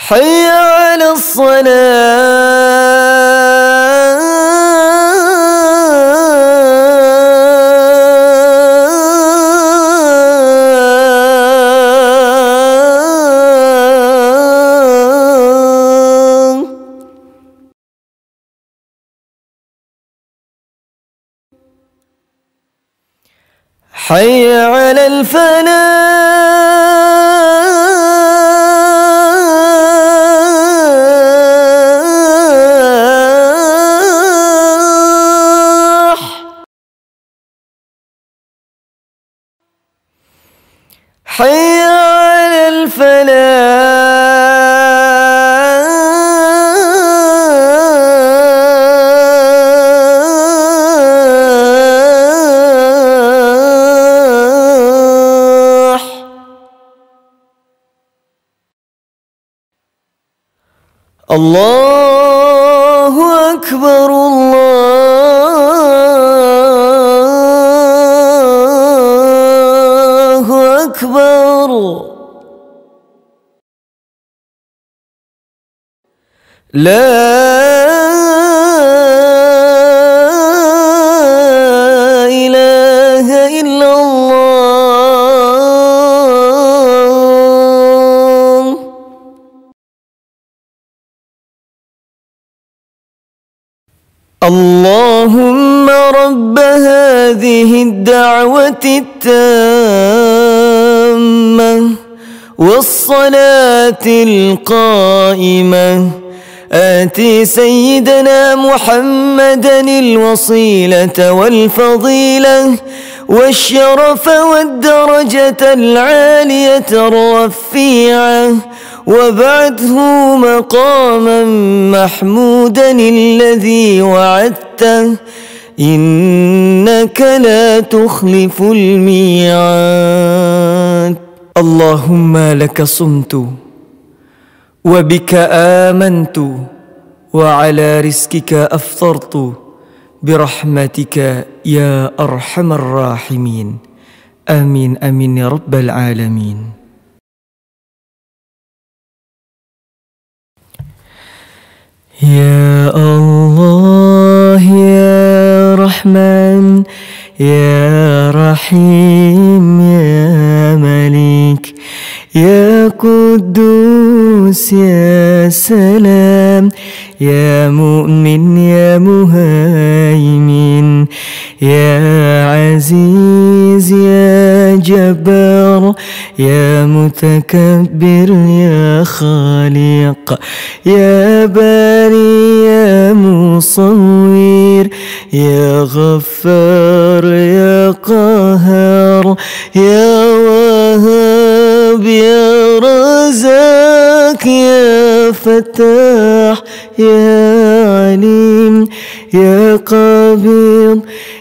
[SPEAKER 11] حي على حي على الفلاح. حي على الفلاح. الله أكبر، الله أكبر. لا إله إلا الله. اللهم رب هذه الدعوة التامة والصلاة القائمة آتي سيدنا محمدا الوصيلة والفضيلة والشرف والدرجة العالية الرفيعة وابعثه مقاما محمودا الذي وعدته إنك لا تخلف الميعاد. اللهم لك صمت وبك آمنت وعلى رزقك أفطرت برحمتك يا أرحم الراحمين. آمين آمين يا رب العالمين. يا الله يا رحمن يا رحيم يا مليك يا قدوس يا سلام يا مؤمن يا مهيمن يا عزيز يا جبار يا متكبر يا خالق يا باري يا مصور يا غفار يا قهار يا وهاب يا رزاق يا فتاح يا عليم يا قبيض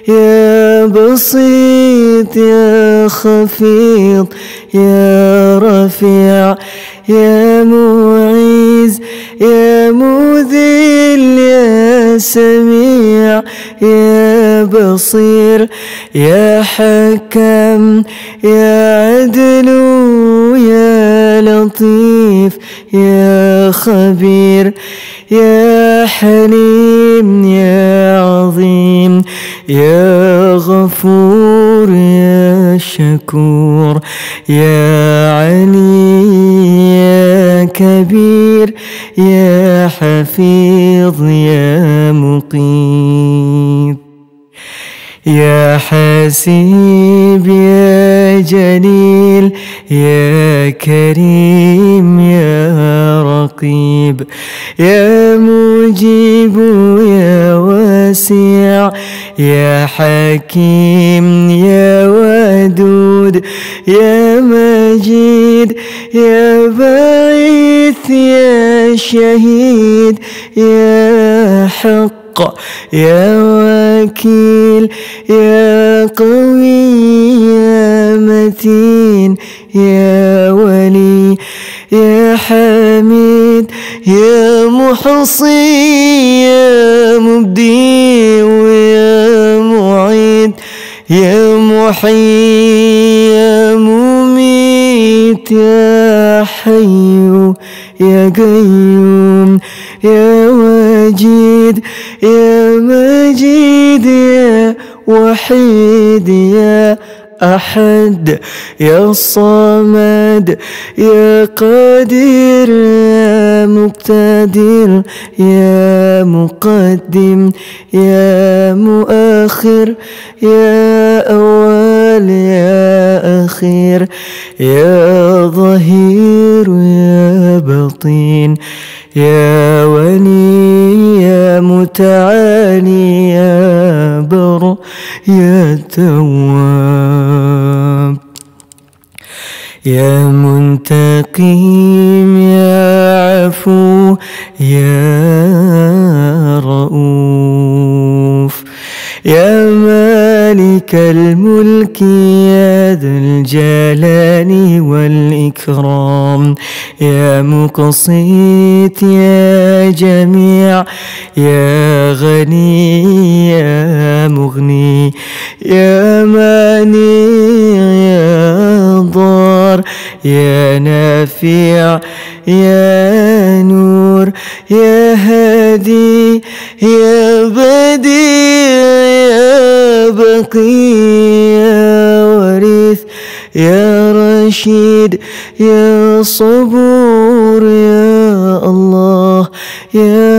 [SPEAKER 11] يا بسيط يا خفيض يا رفيع يا معيز يا مذل يا سميع يا بصير يا حكم يا عدل يا لطيف يا خبير يا حليم يا عظيم يا غفور يا شكور يا علي يا كبير يا حفيظ يا مقيم يا حسيب يا جليل يا كريم يا رقيب يا مجيب يا واسع يا حكيم يا ودود يا مجيد يا باعث يا شهيد يا حق يا وكيل يا قوي يا متين يا ولي يا حميد يا محصي يا مبدي ويا معيد يا محيي يا مميت يا حي يا قيوم يا وجيد يا مجيد يا وحيد يا أحد يا صمد يا قادر يا مقتدر يا مقدم يا مؤخر يا أول يا أخير يا ظهير يا بطين يا ولي يا متعالي يا بر يا تواب يا منتقم يا عفو يا رؤوف يا مالك الملك يا ذا الجلال والإكرام يا مقسط يا جميع يا غني يا مغني يا مانع يا ضار يا نافع يا نور يا هادي يا بديع يا بقي يا ورث يا رشيد يا صبور يا الله يا